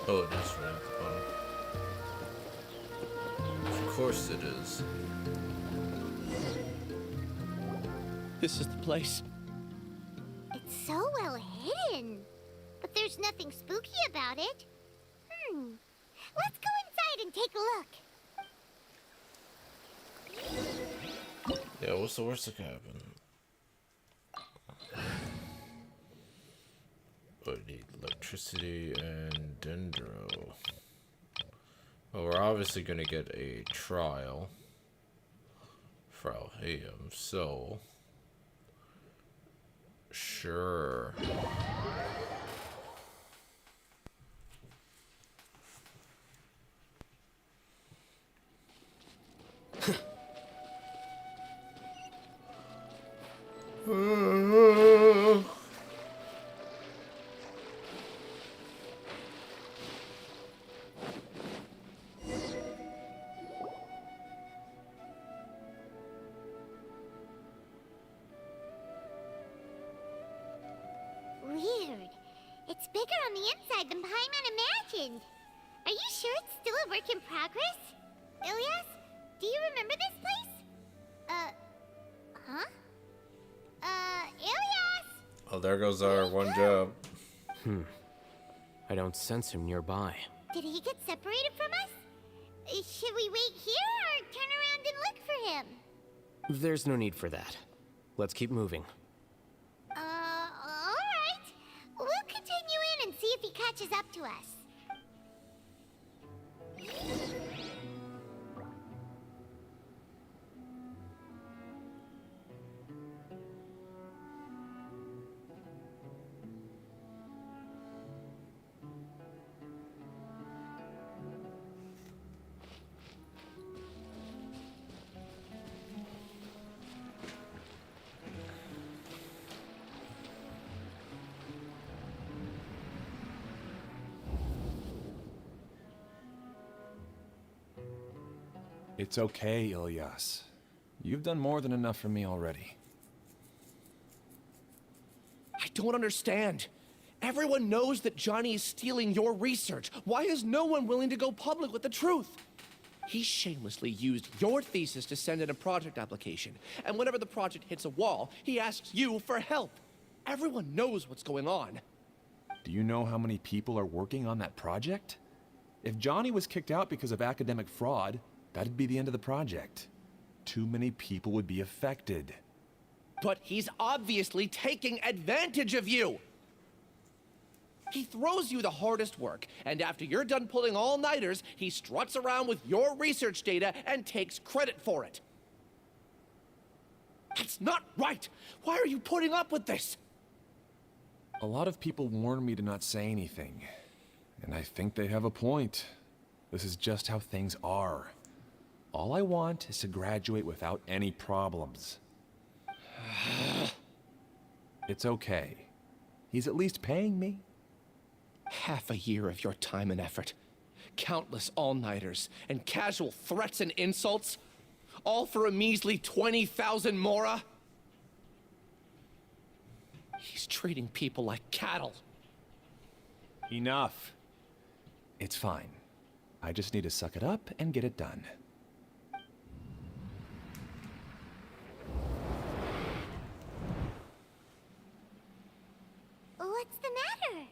Oh, it is right at the bottom. Of course it is. This is the place. It's so well hidden. But there's nothing spooky about it. Let's go inside and take a look. Yeah, what's the worst that can happen? I need electricity and dendro. Well, we're obviously gonna get a trial for Alhaitham, so sure. Weird. It's bigger on the inside than Paimon imagined. Are you sure it's still a work in progress? Ilyas, do you remember this place? Huh? Ilyas! Oh, there goes our one job. I don't sense him nearby. Did he get separated from us? Should we wait here or turn around and look for him? There's no need for that. Let's keep moving. Alright. We'll continue in and see if he catches up to us. It's okay, Ilyas. You've done more than enough for me already. I don't understand. Everyone knows that Johnny is stealing your research. Why is no one willing to go public with the truth? He shamelessly used your thesis to send in a project application, and whenever the project hits a wall, he asks you for help. Everyone knows what's going on. Do you know how many people are working on that project? If Johnny was kicked out because of academic fraud, that'd be the end of the project. Too many people would be affected. But he's obviously taking advantage of you! He throws you the hardest work, and after you're done pulling all-nighters, he struts around with your research data and takes credit for it. That's not right! Why are you putting up with this? A lot of people warn me to not say anything, and I think they have a point. This is just how things are. All I want is to graduate without any problems. It's okay. He's at least paying me. Half a year of your time and effort. Countless all-nighters and casual threats and insults. All for a measly 20,000 mora? He's treating people like cattle. Enough. It's fine. I just need to suck it up and get it done. What's the matter?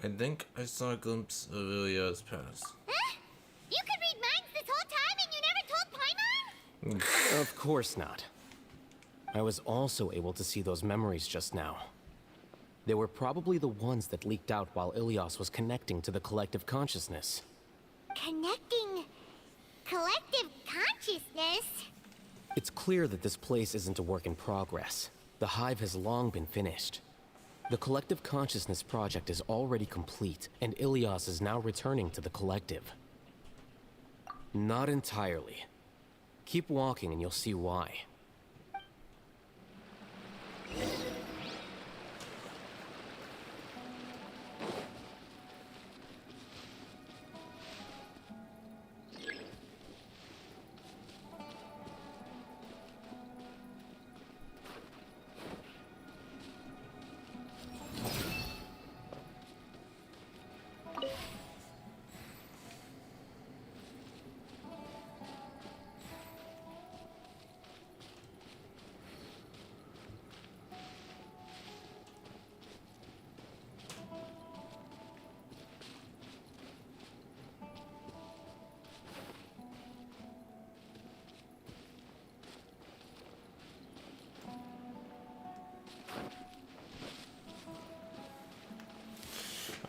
I think I saw a glimpse of Ilya's past. Huh? You could read minds this whole time and you never told Paimon? Of course not. I was also able to see those memories just now. They were probably the ones that leaked out while Ilyas was connecting to the collective consciousness. Connecting collective consciousness? It's clear that this place isn't a work in progress. The hive has long been finished. The collective consciousness project is already complete, and Ilyas is now returning to the collective. Not entirely. Keep walking and you'll see why.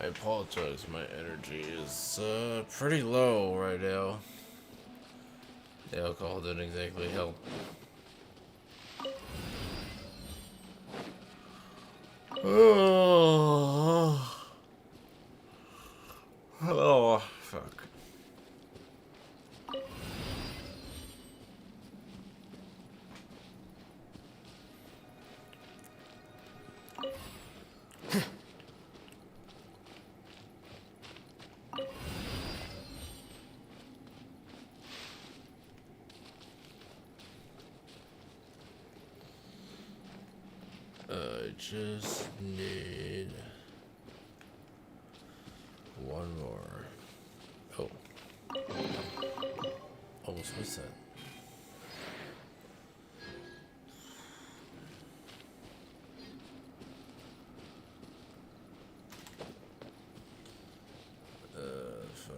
apologize, my energy is pretty low right now. The alcohol didn't exactly help. Oh, fuck. I just need one more. Oh. Almost missed that. Fuck.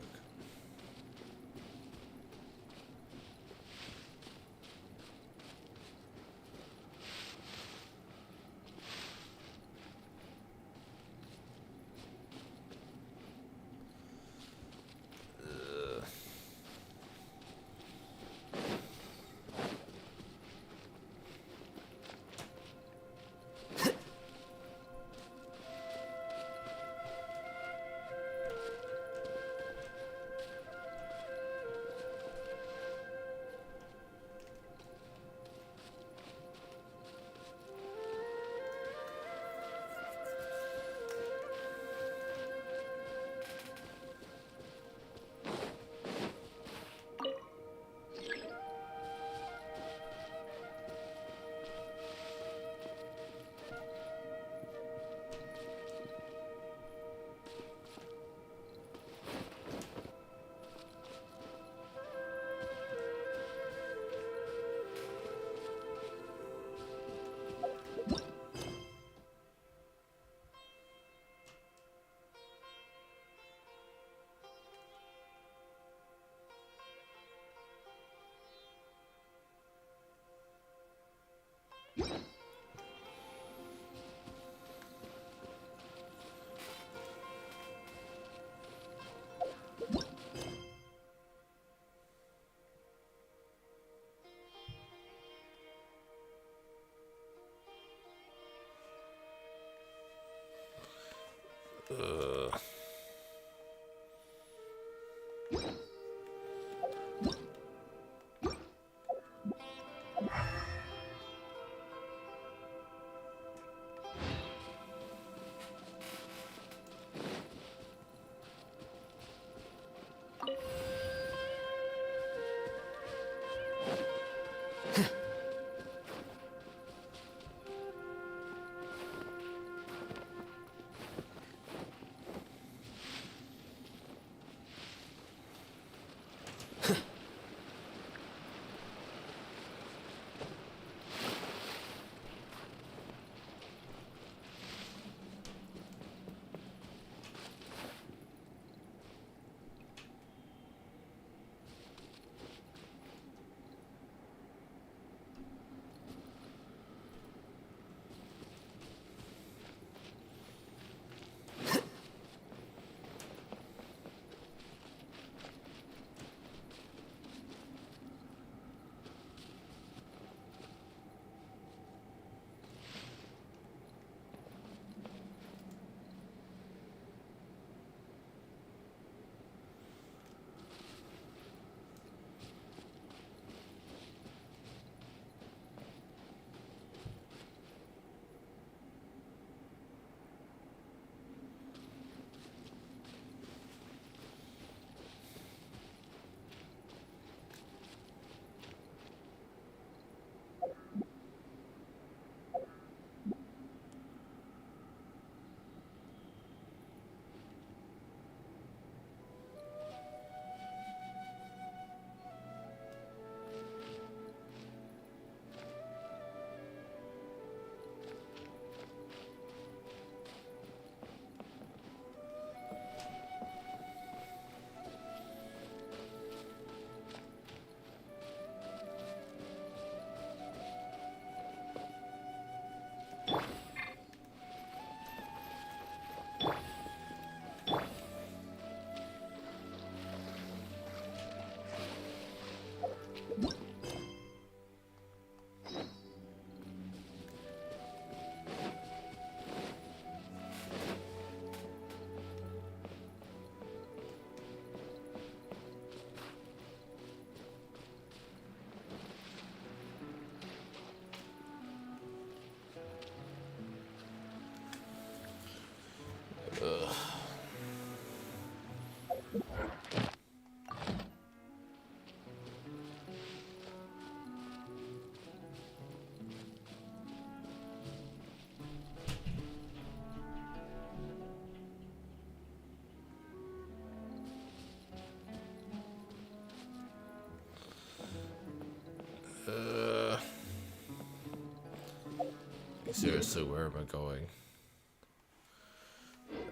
Seriously, where am I going?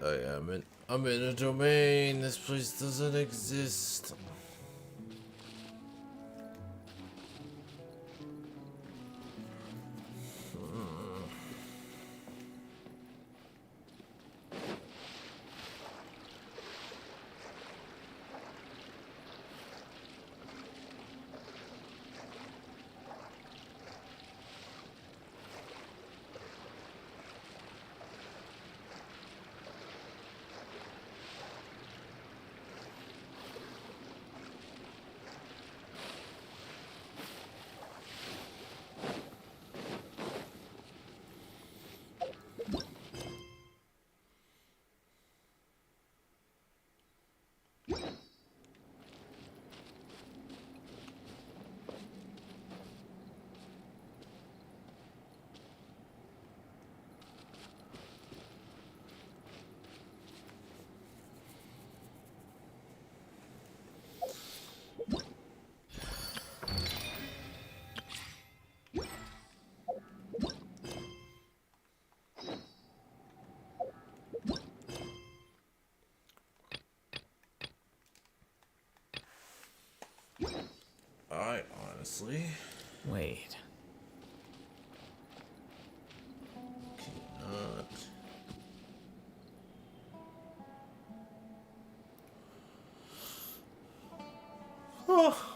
Oh yeah, I'm in a domain. This place doesn't exist. I honestly... Wait. Cannot... Oh.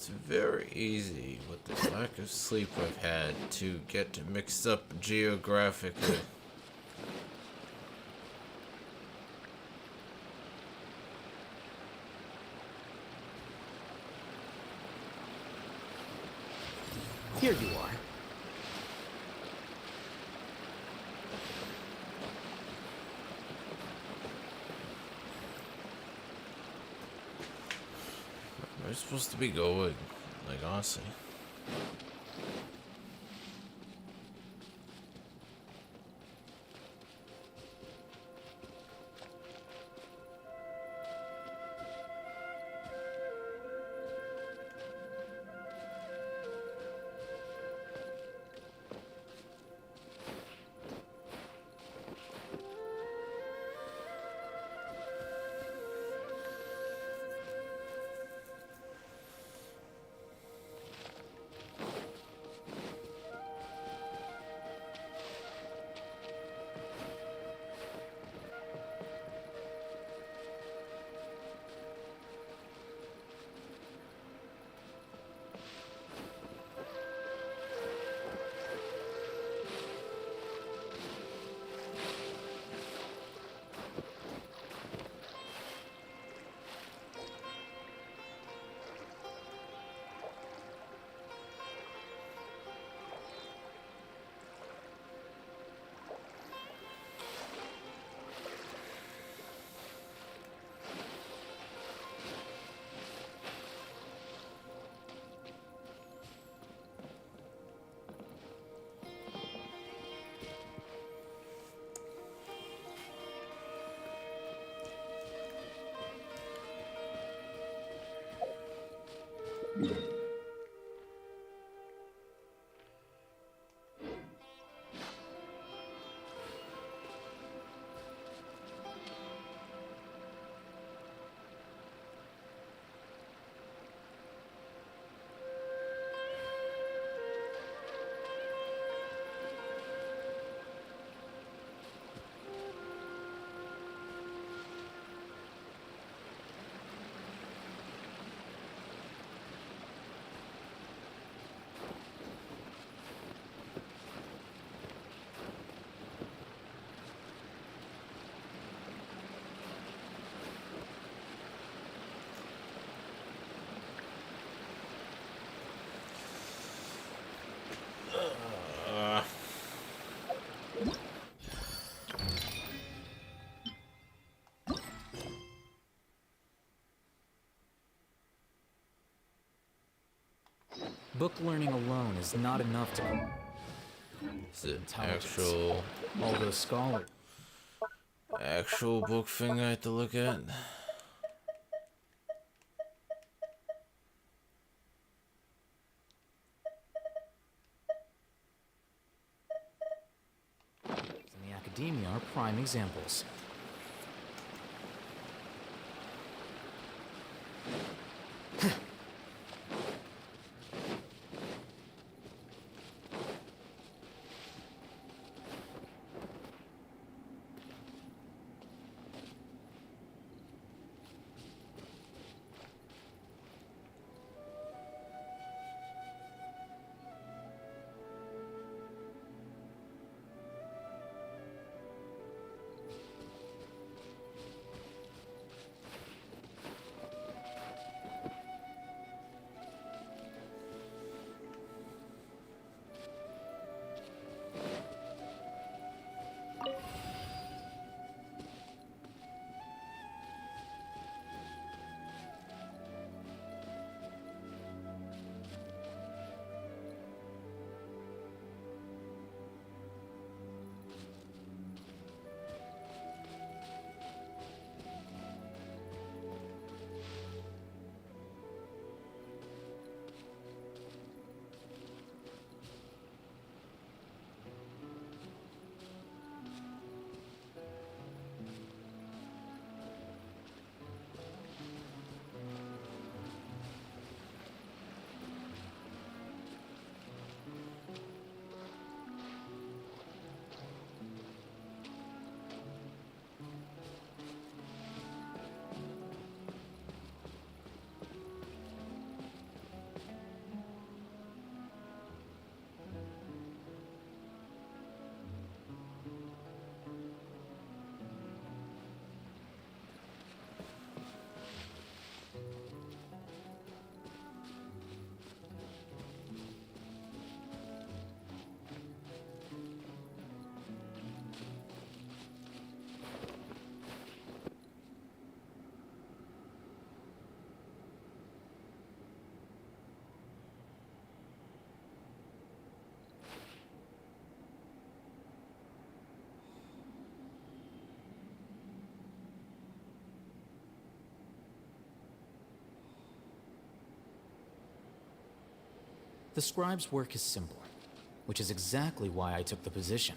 It's very easy, with the lack of sleep I've had, to get mixed up geographically. Here you are. Where am I supposed to be going? Like, honestly. Book learning alone is not enough to... Is it actual... Although scholar... Actual book thing I have to look at? In the academia are prime examples. The scribe's work is simple, which is exactly why I took the position.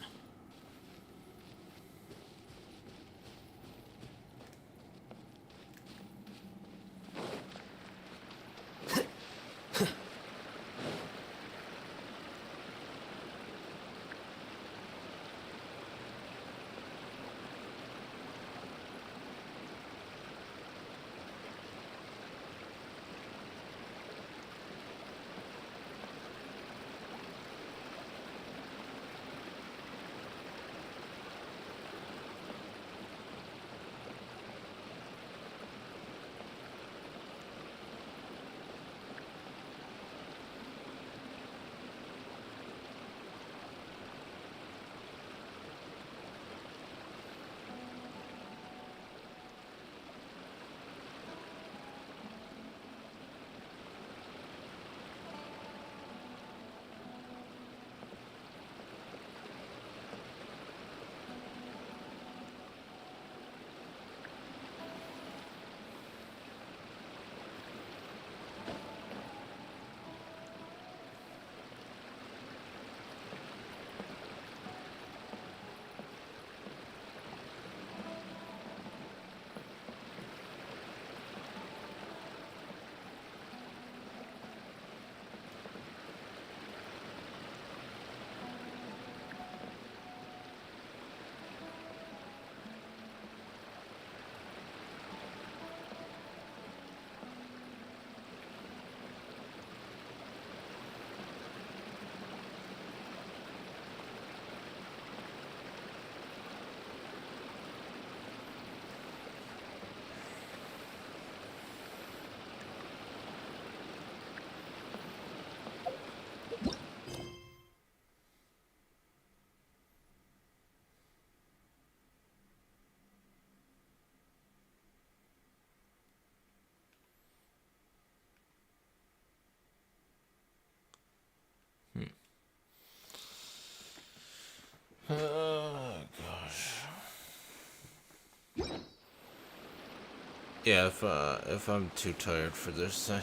Yeah, if I'm too tired for this, I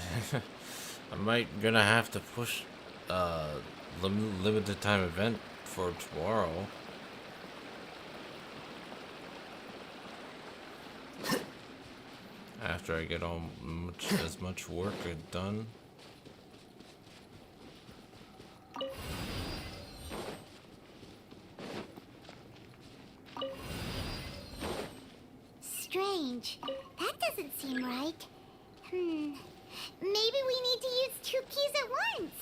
gonna have to push limited time event for tomorrow. After I get all as much work done. Strange. That doesn't seem right. Maybe we need to use 2 keys at once.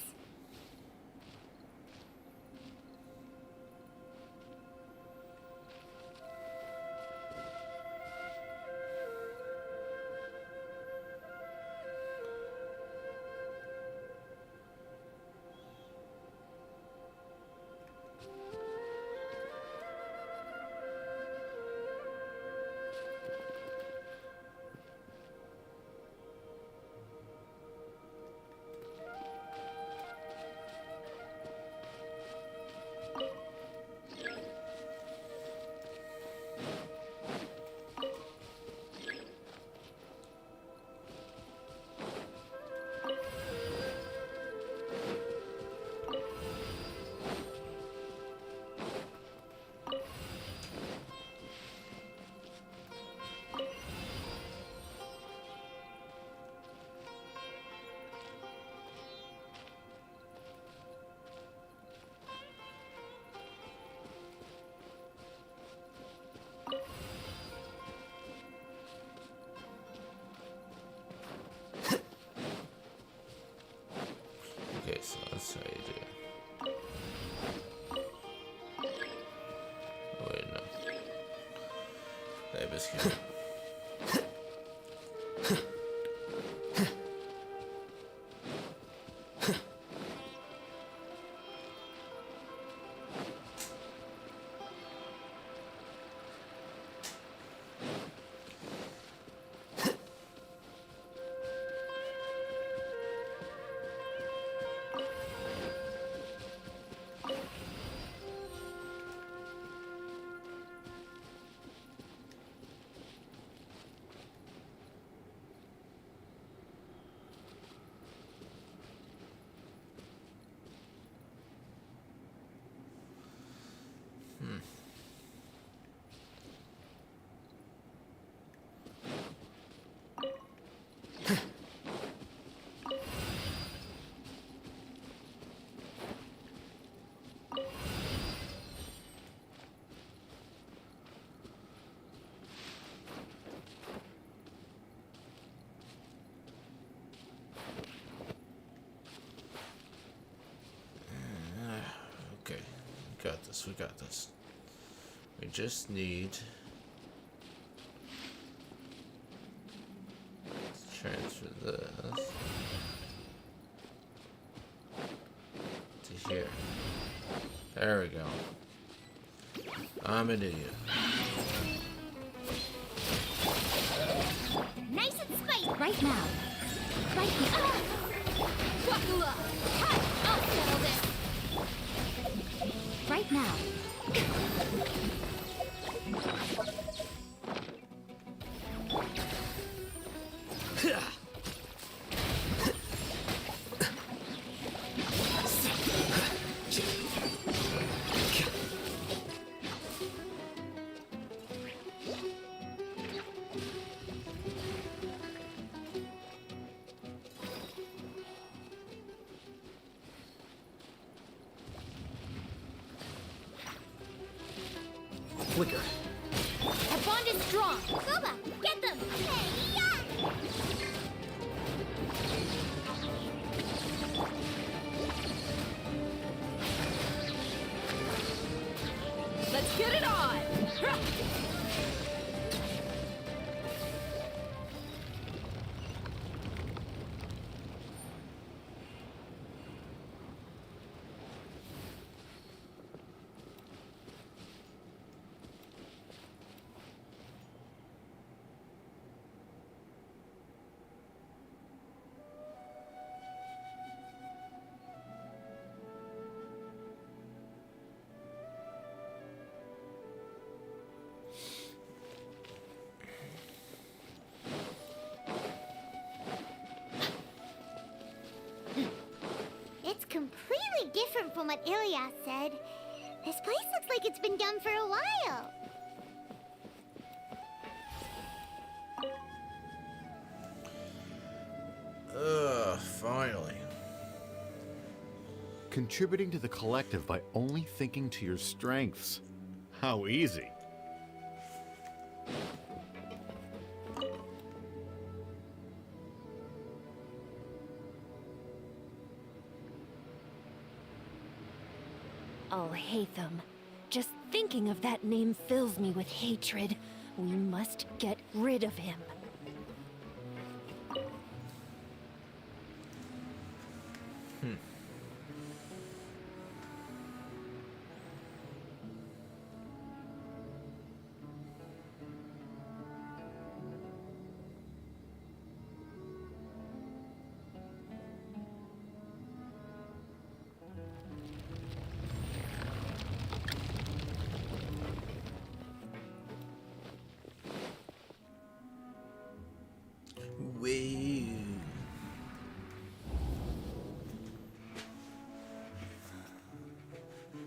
Okay, so that's how you do it. Oh, wait, no. That was good. Okay, we got this, we got this. We just need to transfer this to here. There we go. I'm an idiot. Nice and spicy right now. Right now. Wakula. I'll settle this. Right now. Flicker. Our bond is strong. Kuba, get them. Let's get it on! from what Ilyas said, this place looks like it's been done for a while. Finally. Contributing to the collective by only thinking to your strengths. How easy. Alhaitham. Just thinking of that name fills me with hatred. We must get rid of him.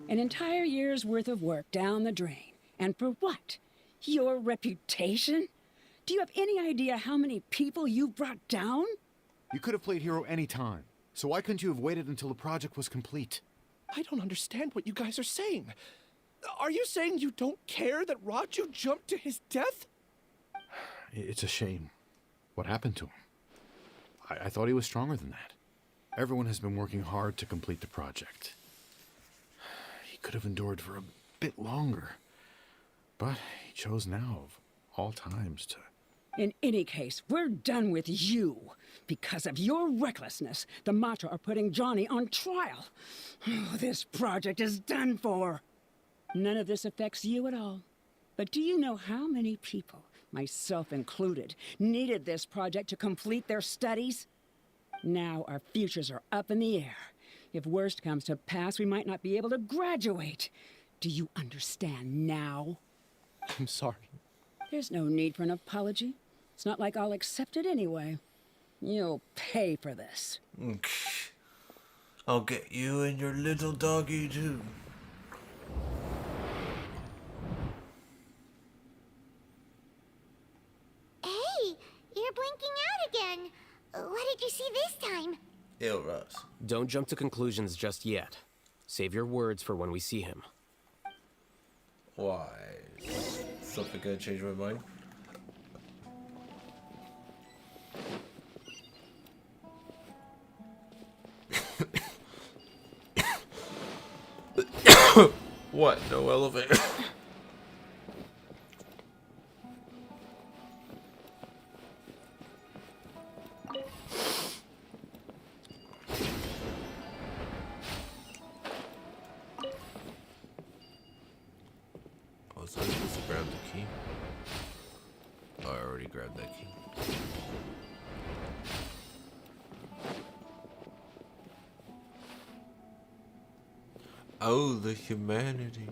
An entire year's worth of work down the drain. And for what? Your reputation? Do you have any idea how many people you've brought down? You could have played hero any time. So why couldn't you have waited until the project was complete? I don't understand what you guys are saying. Are you saying you don't care that Raju jumped to his death? It's a shame. What happened to him? I thought he was stronger than that. Everyone has been working hard to complete the project. He could have endured for a bit longer. But he chose now, of all times, to... In any case, we're done with you. Because of your recklessness, the Matra are putting Johnny on trial. This project is done for. None of this affects you at all. But do you know how many people, myself included, needed this project to complete their studies? Now our futures are up in the air. If worst comes to pass, we might not be able to graduate. Do you understand now? I'm sorry. There's no need for an apology. It's not like I'll accept it anyway. You'll pay for this. I'll get you and your little doggy too. Hey, you're blinking out again. What did you see this time? Ilras. Don't jump to conclusions just yet. Save your words for when we see him. Why? Something gonna change my mind? What? No elevator. Was I supposed to grab the key? Oh, I already grabbed that key. Oh, the humanity.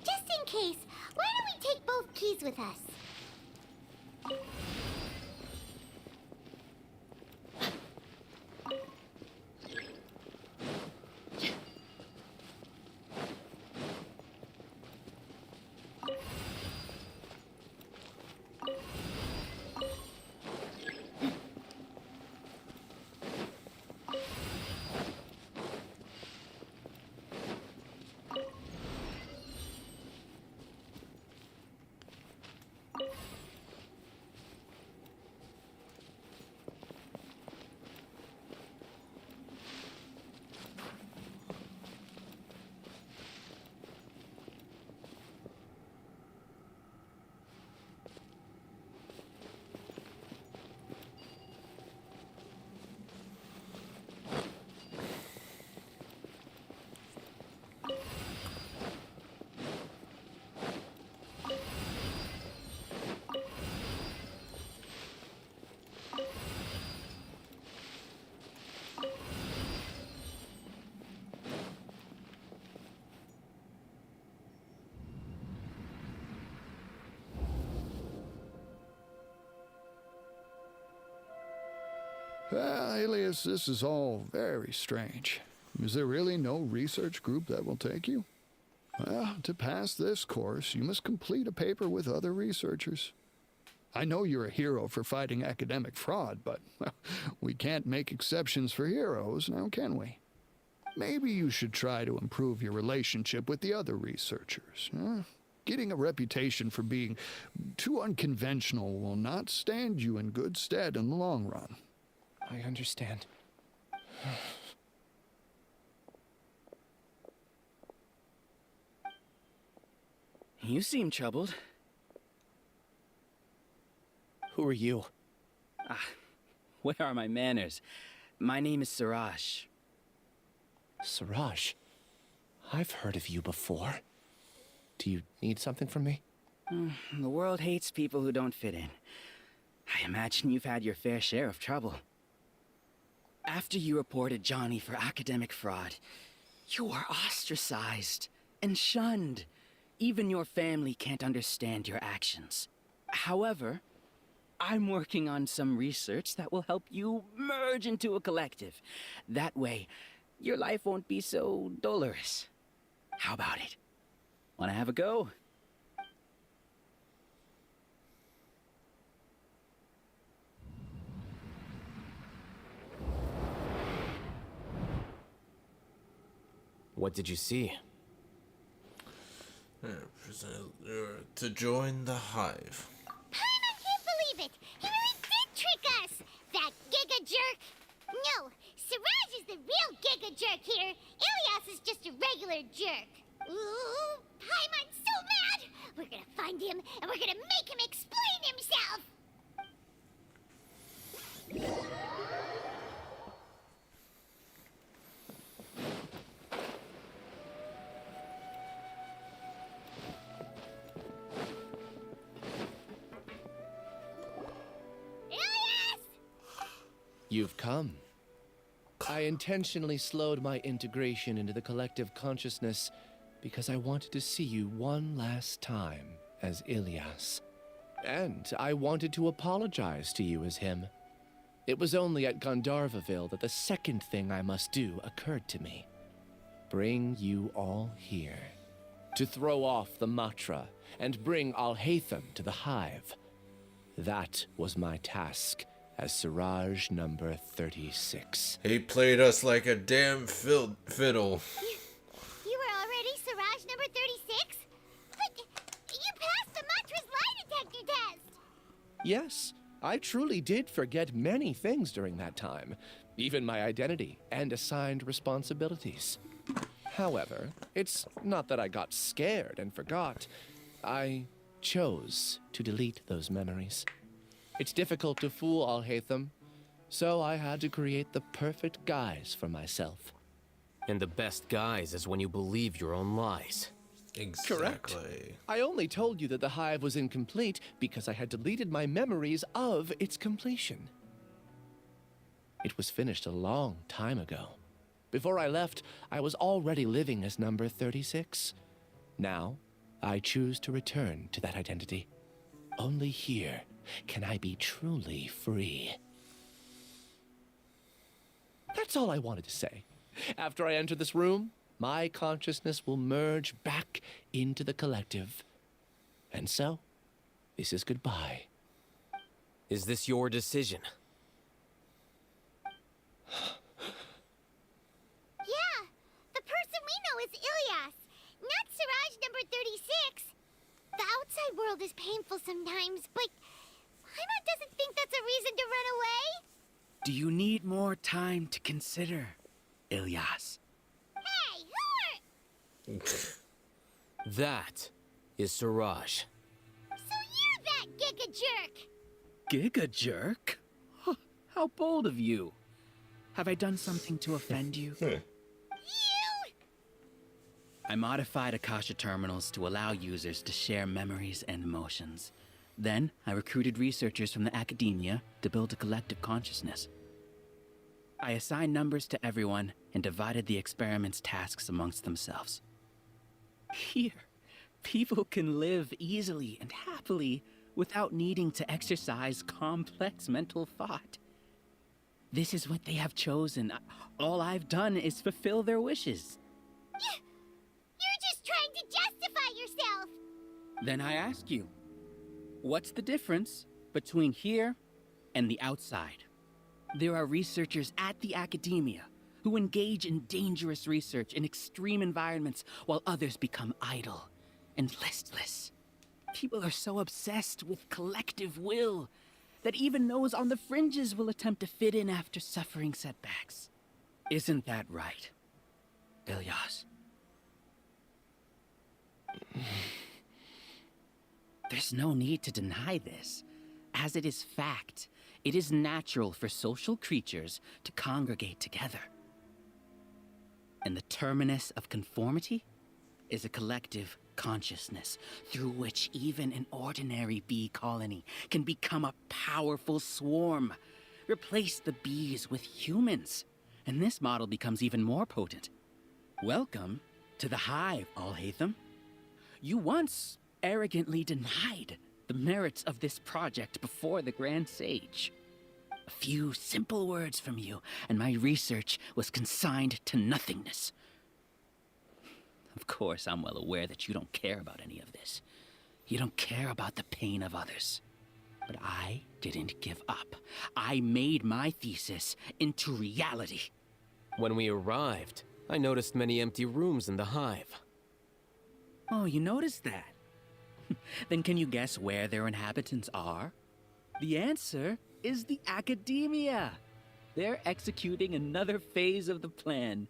Just in case, why don't we take both keys with us? Well, Alias, this is all very strange. Is there really no research group that will take you? Well, to pass this course, you must complete a paper with other researchers. I know you're a hero for fighting academic fraud, but well, we can't make exceptions for heroes, now can we? Maybe you should try to improve your relationship with the other researchers. Huh? Getting a reputation for being too unconventional will not stand you in good stead in the long run. I understand. You seem troubled. Who are you? Where are my manners? My name is Siraj. Siraj? I've heard of you before. Do you need something from me? The world hates people who don't fit in. I imagine you've had your fair share of trouble. After you reported Johnny for academic fraud, you were ostracized and shunned. Even your family can't understand your actions. However, I'm working on some research that will help you merge into a collective. That way, your life won't be so dolorous. How about it? Wanna have a go? What did you see? To join the Hive. I can't believe it! He really did trick us! That giga jerk! No, Siraj is the real giga jerk here. Ilias is just a regular jerk. Ooh, Paimon's so mad! We're gonna find him, and we're gonna make him explain himself! You've come. I intentionally slowed my integration into the collective consciousness because I wanted to see you one last time as Ilias. And I wanted to apologize to you as him. It was only at Gandharvaville that the second thing I must do occurred to me. Bring you all here. To throw off the Matra and bring Alhaitham to the Hive. That was my task as Siraj number 36. He played us like a damn fiddle. You were already Siraj number 36? But you passed the Matra's lie detector test! Yes, I truly did forget many things during that time, even my identity and assigned responsibilities. However, it's not that I got scared and forgot. I chose to delete those memories. It's difficult to fool Alhaitham, so I had to create the perfect guise for myself. And the best guise is when you believe your own lies. Exactly. Correct. I only told you that the Hive was incomplete because I had deleted my memories of its completion. It was finished a long time ago. Before I left, I was already living as number 36. Now, I choose to return to that identity. Only here can I be truly free. That's all I wanted to say. After I enter this room, my consciousness will merge back into the collective. And so, this is goodbye. Is this your decision? Yeah, the person we know is Ilias, not Siraj number 36. The outside world is painful sometimes, but Paimon doesn't think that's a reason to run away. Do you need more time to consider, Ilias? Hey, who are... That is Siraj. So you're that giga jerk! Giga jerk? Huh, how bold of you. Have I done something to offend you? You! I modified Akasha terminals to allow users to share memories and emotions. Then, I recruited researchers from the academia to build a collective consciousness. I assigned numbers to everyone and divided the experiment's tasks amongst themselves. Here, people can live easily and happily without needing to exercise complex mental thought. This is what they have chosen. All I've done is fulfill their wishes. You're just trying to justify yourself! Then I ask you, what's the difference between here and the outside? There are researchers at the academia who engage in dangerous research in extreme environments while others become idle and listless. People are so obsessed with collective will that even those on the fringes will attempt to fit in after suffering setbacks. Isn't that right, Ilyas? There's no need to deny this, as it is fact. It is natural for social creatures to congregate together. And the terminus of conformity is a collective consciousness through which even an ordinary bee colony can become a powerful swarm. Replace the bees with humans, and this model becomes even more potent. Welcome to the hive, Alhaitham. You once arrogantly denied the merits of this project before the Grand Sage. A few simple words from you, and my research was consigned to nothingness. Of course, I'm well aware that you don't care about any of this. You don't care about the pain of others. But I didn't give up. I made my thesis into reality. When we arrived, I noticed many empty rooms in the hive. Oh, you noticed that? Then can you guess where their inhabitants are? The answer is the academia. They're executing another phase of the plan.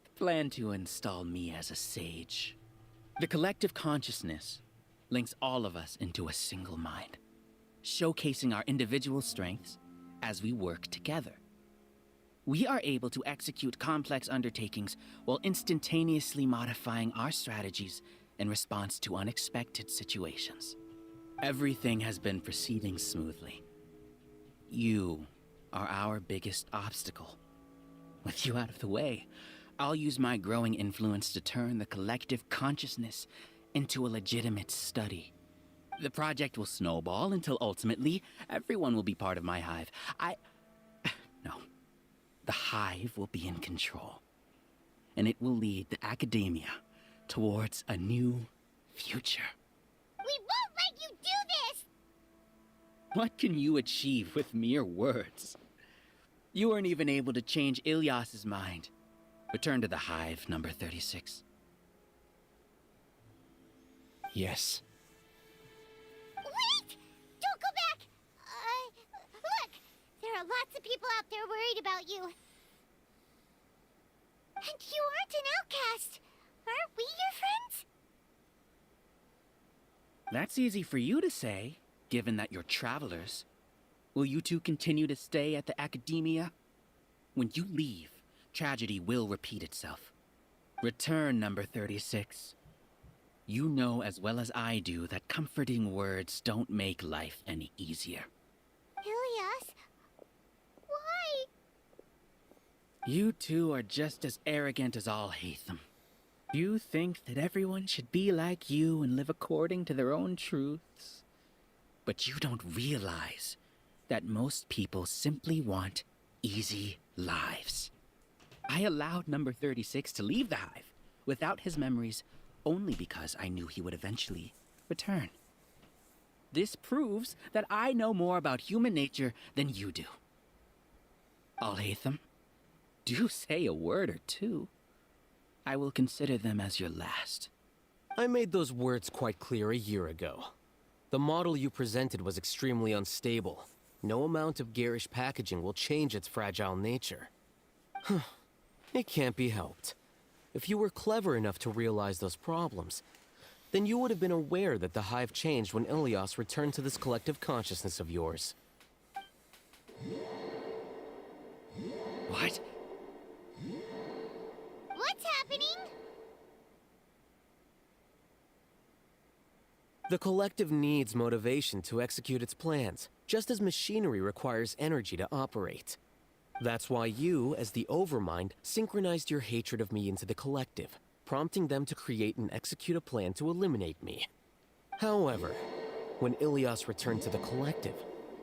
The plan to install me as a sage. The collective consciousness links all of us into a single mind, showcasing our individual strengths as we work together. We are able to execute complex undertakings while instantaneously modifying our strategies in response to unexpected situations. Everything has been proceeding smoothly. You are our biggest obstacle. With you out of the way, I'll use my growing influence to turn the collective consciousness into a legitimate study. The project will snowball until ultimately everyone will be part of my hive. No. The hive will be in control. And it will lead the academia towards a new future. We won't let you do this! What can you achieve with mere words? You weren't even able to change Ilyas's mind. Return to the hive, number 36. Yes. Wait! Don't go back! Look! There are lots of people out there worried about you. And you aren't an outcast. Aren't we your friends? That's easy for you to say, given that you're travelers. Will you two continue to stay at the academia? When you leave, tragedy will repeat itself. Return, number 36. You know as well as I do that comforting words don't make life any easier. Ilyas? Why? You two are just as arrogant as Alhaitham. You think that everyone should be like you and live according to their own truths. But you don't realize that most people simply want easy lives. I allowed number 36 to leave the hive without his memories only because I knew he would eventually return. This proves that I know more about human nature than you do. Alhaitham, do say a word or two. I will consider them as your last. I made those words quite clear a year ago. The model you presented was extremely unstable. No amount of garish packaging will change its fragile nature. It can't be helped. If you were clever enough to realize those problems, then you would have been aware that the hive changed when Ilyas returned to this collective consciousness of yours. What? What's happening? The collective needs motivation to execute its plans, just as machinery requires energy to operate. That's why you, as the Overmind, synchronized your hatred of me into the collective, prompting them to create and execute a plan to eliminate me. However, when Ilyas returned to the collective,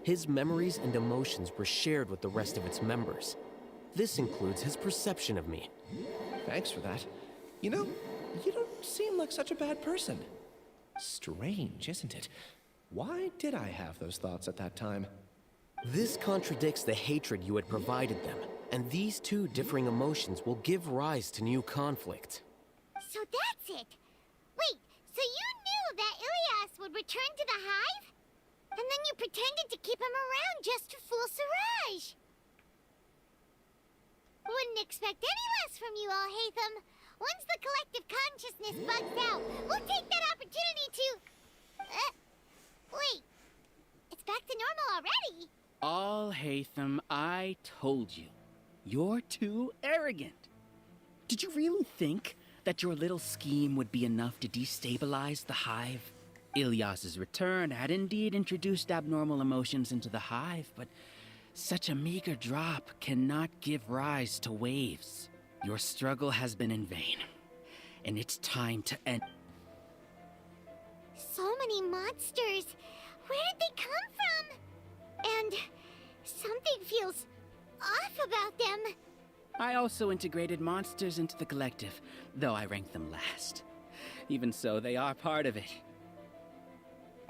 his memories and emotions were shared with the rest of its members. This includes his perception of me. Thanks for that. You know, you don't seem like such a bad person. Strange, isn't it? Why did I have those thoughts at that time? This contradicts the hatred you had provided them, and these two differing emotions will give rise to new conflict. So that's it. Wait, so you knew that Ilias would return to the hive? And then you pretended to keep him around just to fool Siraj. Wouldn't expect any less from you, Alhaitham. Once the collective consciousness bugs out, we'll take that opportunity to... wait. It's back to normal already. Alhaitham, I told you. You're too arrogant. Did you really think that your little scheme would be enough to destabilize the hive? Ilias's return had indeed introduced abnormal emotions into the hive, but such a meager drop cannot give rise to waves. Your struggle has been in vain, and it's time to end. So many monsters. Where did they come from? And something feels off about them. I also integrated monsters into the collective, though I ranked them last. Even so, they are part of it.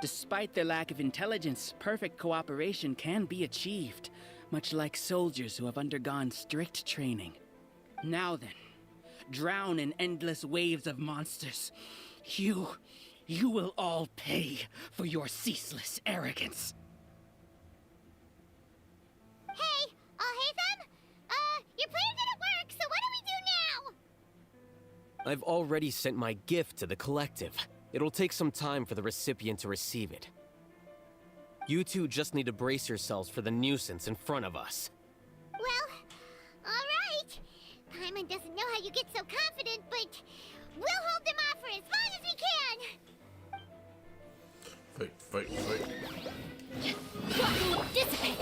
Despite their lack of intelligence, perfect cooperation can be achieved, much like soldiers who have undergone strict training. Now then, drown in endless waves of monsters. You will all pay for your ceaseless arrogance. Hey, Alhaitham? Your plan didn't work, so what do we do now? I've already sent my gift to the collective. It'll take some time for the recipient to receive it. You two just need to brace yourselves for the nuisance in front of us. Well, alright. Paimon doesn't know how you get so confident, but we'll hold them off for as long as we can. Fight. Dissipate!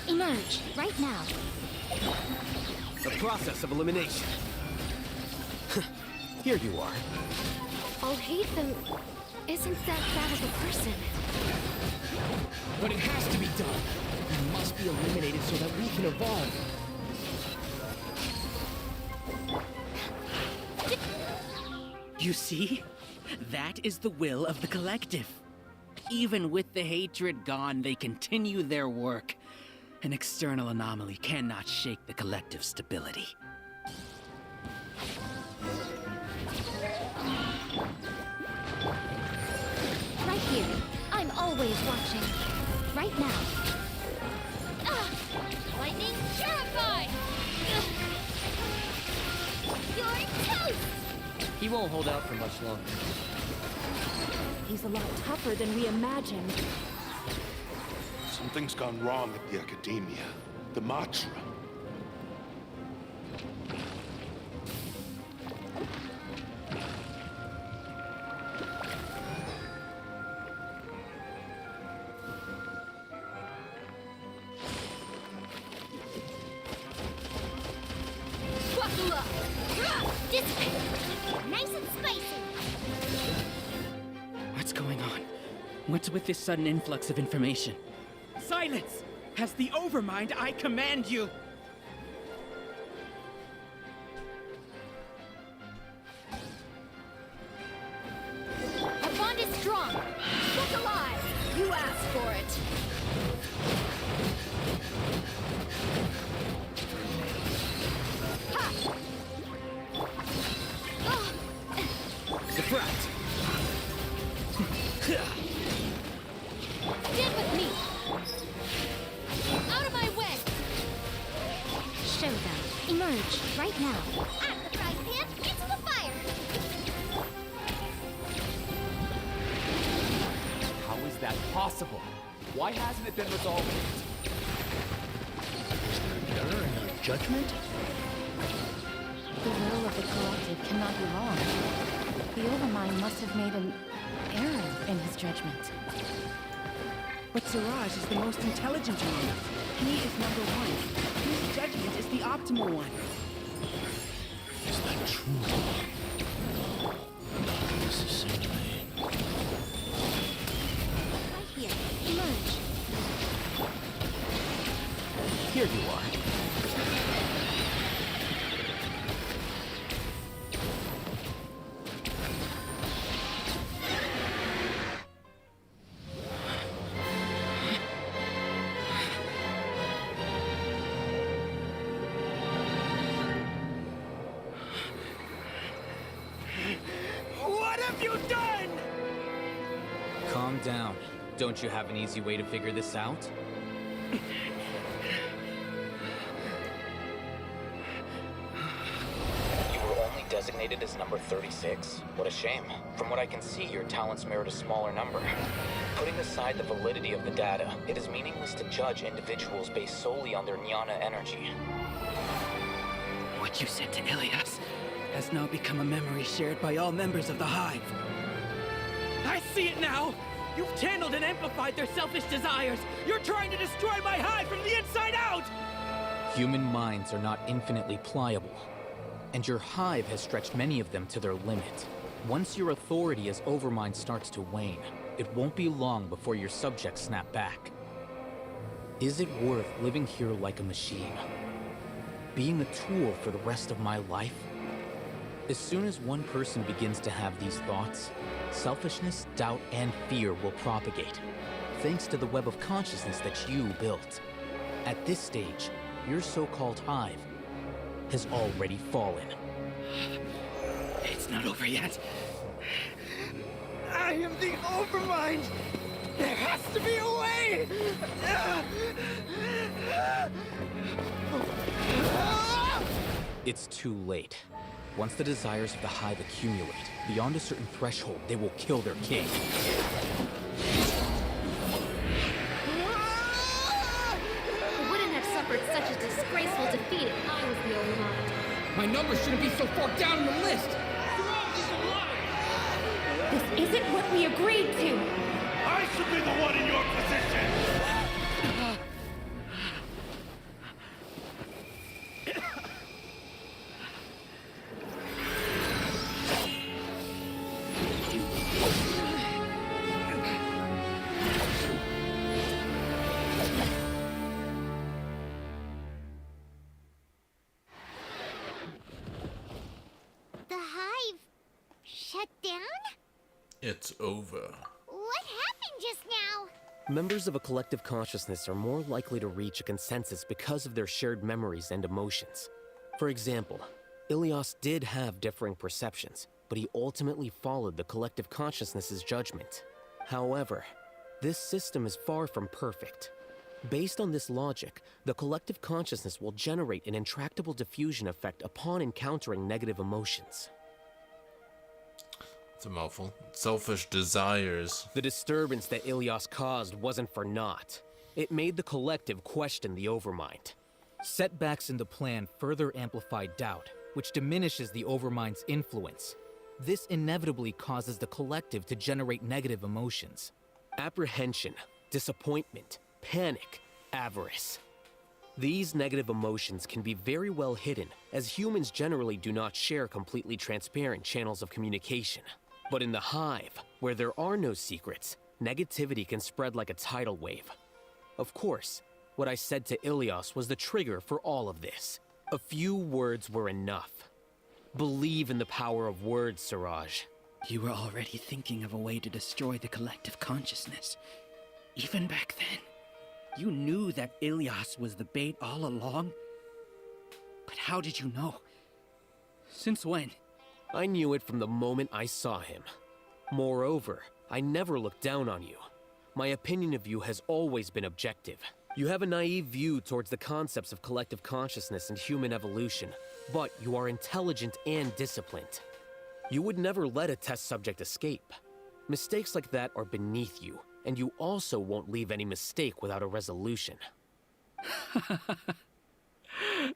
Emerge, right now. The process of elimination. Here you are. Alhaitham isn't that bad of a person. But it has to be done. He must be eliminated so that we can evolve. You see? That is the will of the collective. Even with the hatred gone, they continue their work. An external anomaly cannot shake the collective's stability. Right here. I'm always watching. Right now. Lightning Purify! You're toast! He won't hold out for much longer. He's a lot tougher than we imagined. Something's gone wrong at the Academia. The Matra. Nice and spicy. What's going on? What's with this sudden influx of information? Silence! As the Overmind, I command you! Our bond is strong. Look alive. You asked for it. Defract! Stand with me. Out of my way. Show them. Emerge right now. Out of the frying pan, into the fire. How is that possible? Why hasn't it been resolved? Error in our judgment? The will of the collective cannot be wrong. The Overmind must have made an error in his judgment. But Siraj is the most intelligent among us. He is number one. His judgment is the optimal one. Is that true? Not necessarily. Right here. What have you done? Calm down. Don't you have an easy way to figure this out? You were only designated as number 36. What a shame. From what I can see, your talents merit a smaller number. Putting aside the validity of the data, it is meaningless to judge individuals based solely on their jnana energy. What you said to Ilias has now become a memory shared by all members of the Hive. I see it now! You've channeled and amplified their selfish desires! You're trying to destroy my Hive from the inside out! Human minds are not infinitely pliable, and your Hive has stretched many of them to their limit. Once your authority as Overmind starts to wane, it won't be long before your subjects snap back. Is it worth living here like a machine? Being a tool for the rest of my life? As soon as one person begins to have these thoughts, selfishness, doubt, and fear will propagate, thanks to the web of consciousness that you built. At this stage, your so-called Hive has already fallen. It's not over yet. I am the Overmind! There has to be a way! It's too late. Once the desires of the Hive accumulate, beyond a certain threshold, they will kill their king. I wouldn't have suffered such a disgraceful defeat if I was the Overmind. My number shouldn't be so far down in the list. This isn't what we agreed to. I should be the one in your position. The Hive shut down? It's over. What happened just now? Members of a collective consciousness are more likely to reach a consensus because of their shared memories and emotions. For example, Ilias did have differing perceptions, but he ultimately followed the collective consciousness's judgment. However, this system is far from perfect. Based on this logic, the collective consciousness will generate an intractable diffusion effect upon encountering negative emotions. It's a mouthful. Selfish desires. The disturbance that Ilias caused wasn't for naught. It made the collective question the Overmind. Setbacks in the plan further amplified doubt, which diminishes the Overmind's influence. This inevitably causes the collective to generate negative emotions. Apprehension, disappointment, panic, avarice. These negative emotions can be very well hidden, as humans generally do not share completely transparent channels of communication. But in the Hive, where there are no secrets, negativity can spread like a tidal wave. Of course, what I said to Ilias was the trigger for all of this. A few words were enough. Believe in the power of words, Siraj. You were already thinking of a way to destroy the collective consciousness. Even back then, you knew that Ilias was the bait all along? But how did you know? Since when? I knew it from the moment I saw him. Moreover, I never looked down on you. My opinion of you has always been objective. You have a naive view towards the concepts of collective consciousness and human evolution, but you are intelligent and disciplined. You would never let a test subject escape. Mistakes like that are beneath you, and you also won't leave any mistake without a resolution.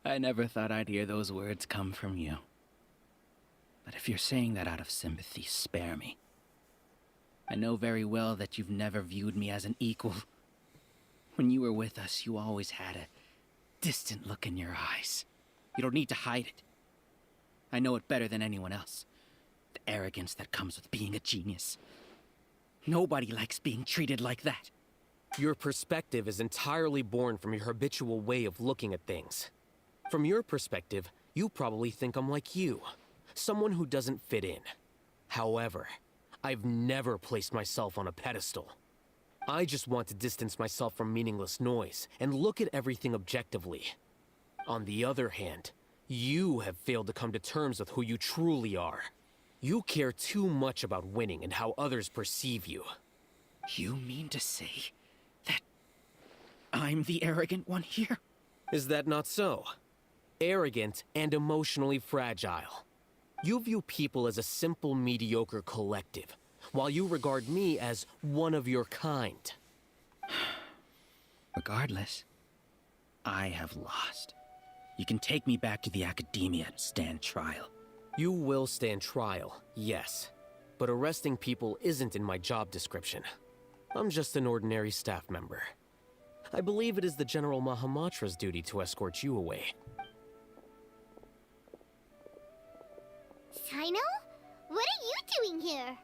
I never thought I'd hear those words come from you. But if you're saying that out of sympathy, spare me. I know very well that you've never viewed me as an equal. When you were with us, you always had a distant look in your eyes. You don't need to hide it. I know it better than anyone else. The arrogance that comes with being a genius. Nobody likes being treated like that. Your perspective is entirely born from your habitual way of looking at things. From your perspective, you probably think I'm like you, someone who doesn't fit in. However, I've never placed myself on a pedestal. I just want to distance myself from meaningless noise and look at everything objectively. On the other hand, you have failed to come to terms with who you truly are. You care too much about winning and how others perceive you. You mean to say that I'm the arrogant one here? Is that not so? Arrogant and emotionally fragile. You view people as a simple, mediocre collective, while you regard me as one of your kind. Regardless, I have lost. You can take me back to the academia and stand trial. You will stand trial, yes. But arresting people isn't in my job description. I'm just an ordinary staff member. I believe it is the General Mahamatra's duty to escort you away. Sino? What are you doing here?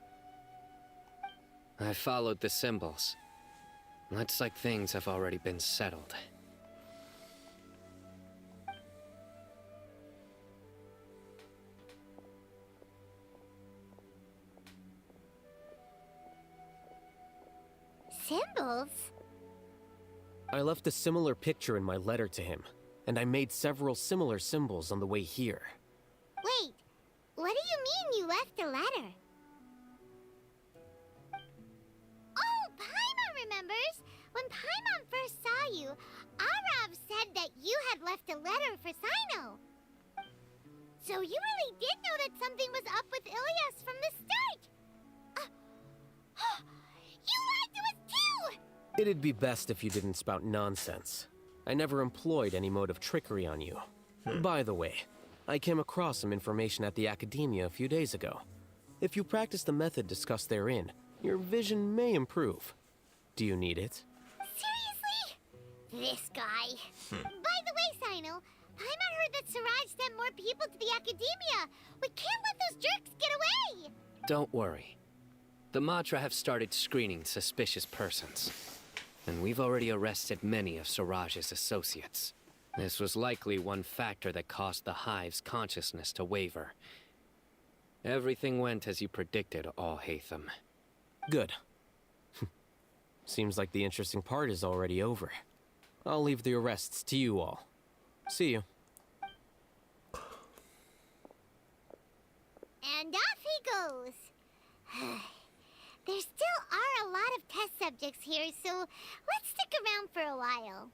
I followed the symbols. Looks like things have already been settled. Symbols? I left a similar picture in my letter to him, and I made several similar symbols on the way here. Wait, what do you mean you left a letter? Oh, Paimon remembers! When Paimon first saw you, Arav said that you had left a letter for Sino. So you really did know that something was up with Ilias from the start! You lied to us too! It'd be best if you didn't spout nonsense. I never employed any mode of trickery on you. By the way, I came across some information at the Academia a few days ago. If you practice the method discussed therein, your vision may improve. Do you need it? Seriously? This guy. By the way, Sino, Paimon heard that Siraj sent more people to the Academia. We can't let those jerks get away! Don't worry. The Matra have started screening suspicious persons. And we've already arrested many of Siraj's associates. This was likely one factor that caused the Hive's consciousness to waver. Everything went as you predicted, Alhaitham. Good. Seems like the interesting part is already over. I'll leave the arrests to you all. See you. And off he goes. There still are a lot of test subjects here, so let's stick around for a while.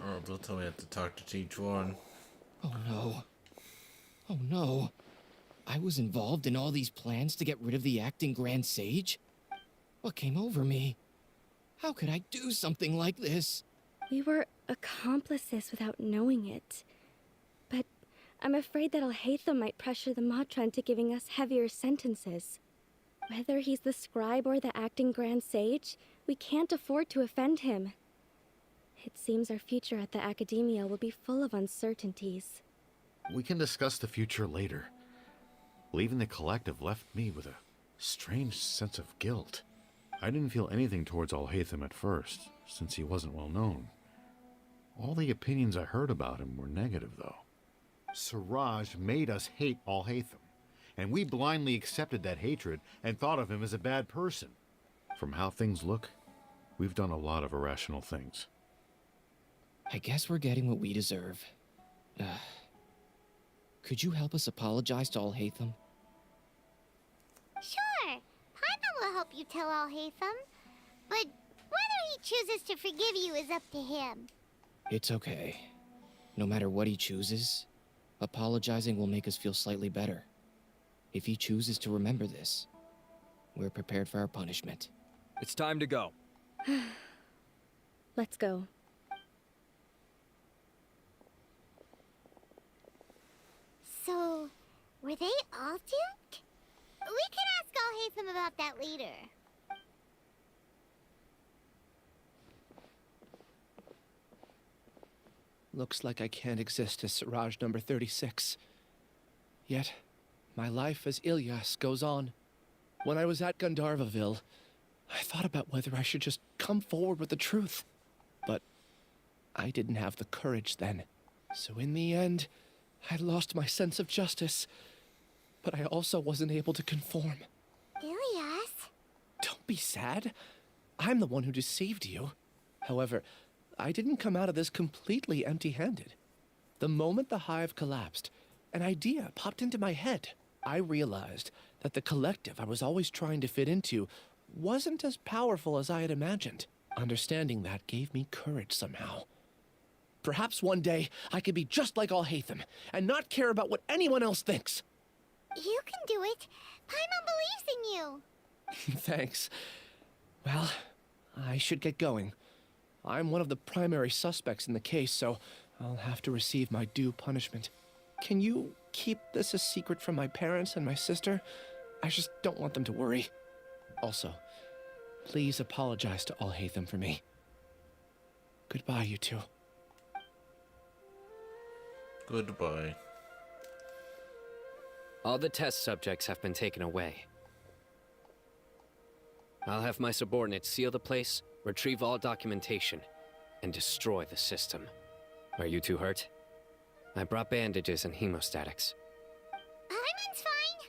Oh, don't tell me I have to talk to each one. Oh no. Oh no. I was involved in all these plans to get rid of the acting Grand Sage? What came over me? How could I do something like this? We were accomplices without knowing it. But I'm afraid that Alhaitham might pressure the Matra into giving us heavier sentences. Whether he's the scribe or the acting Grand Sage, we can't afford to offend him. It seems our future at the Academia will be full of uncertainties. We can discuss the future later. Leaving the collective left me with a strange sense of guilt. I didn't feel anything towards Alhaitham at first, since he wasn't well known. All the opinions I heard about him were negative, though. Siraj made us hate Alhaitham, and we blindly accepted that hatred and thought of him as a bad person. From how things look, we've done a lot of irrational things. I guess we're getting what we deserve. Could you help us apologize to Alhaitham? Sure, Paimon will help you tell Alhaitham. But whether he chooses to forgive you is up to him. It's okay. No matter what he chooses, apologizing will make us feel slightly better. If he chooses to remember this, we're prepared for our punishment. It's time to go. Let's go. So, were they all duped? We can ask Alhaitham about that later. Looks like I can't exist as Siraj number 36. Yet, my life as Ilyas goes on. When I was at Gandharvaville, I thought about whether I should just come forward with the truth. But I didn't have the courage then. So in the end, I lost my sense of justice. But I also wasn't able to conform. Ilias? Don't be sad. I'm the one who deceived you. However, I didn't come out of this completely empty-handed. The moment the hive collapsed, an idea popped into my head. I realized that the collective I was always trying to fit into wasn't as powerful as I had imagined. Understanding that gave me courage somehow. Perhaps one day I could be just like Alhaitham and not care about what anyone else thinks. You can do it. Paimon believes in you. Thanks. Well, I should get going. I'm one of the primary suspects in the case, so I'll have to receive my due punishment. Can you keep this a secret from my parents and my sister? I just don't want them to worry. Also, please apologize to Alhaitham for me. Goodbye, you two. Goodbye. All the test subjects have been taken away. I'll have my subordinates seal the place, retrieve all documentation, and destroy the system. Are you two hurt? I brought bandages and hemostatics. Paimon's fine.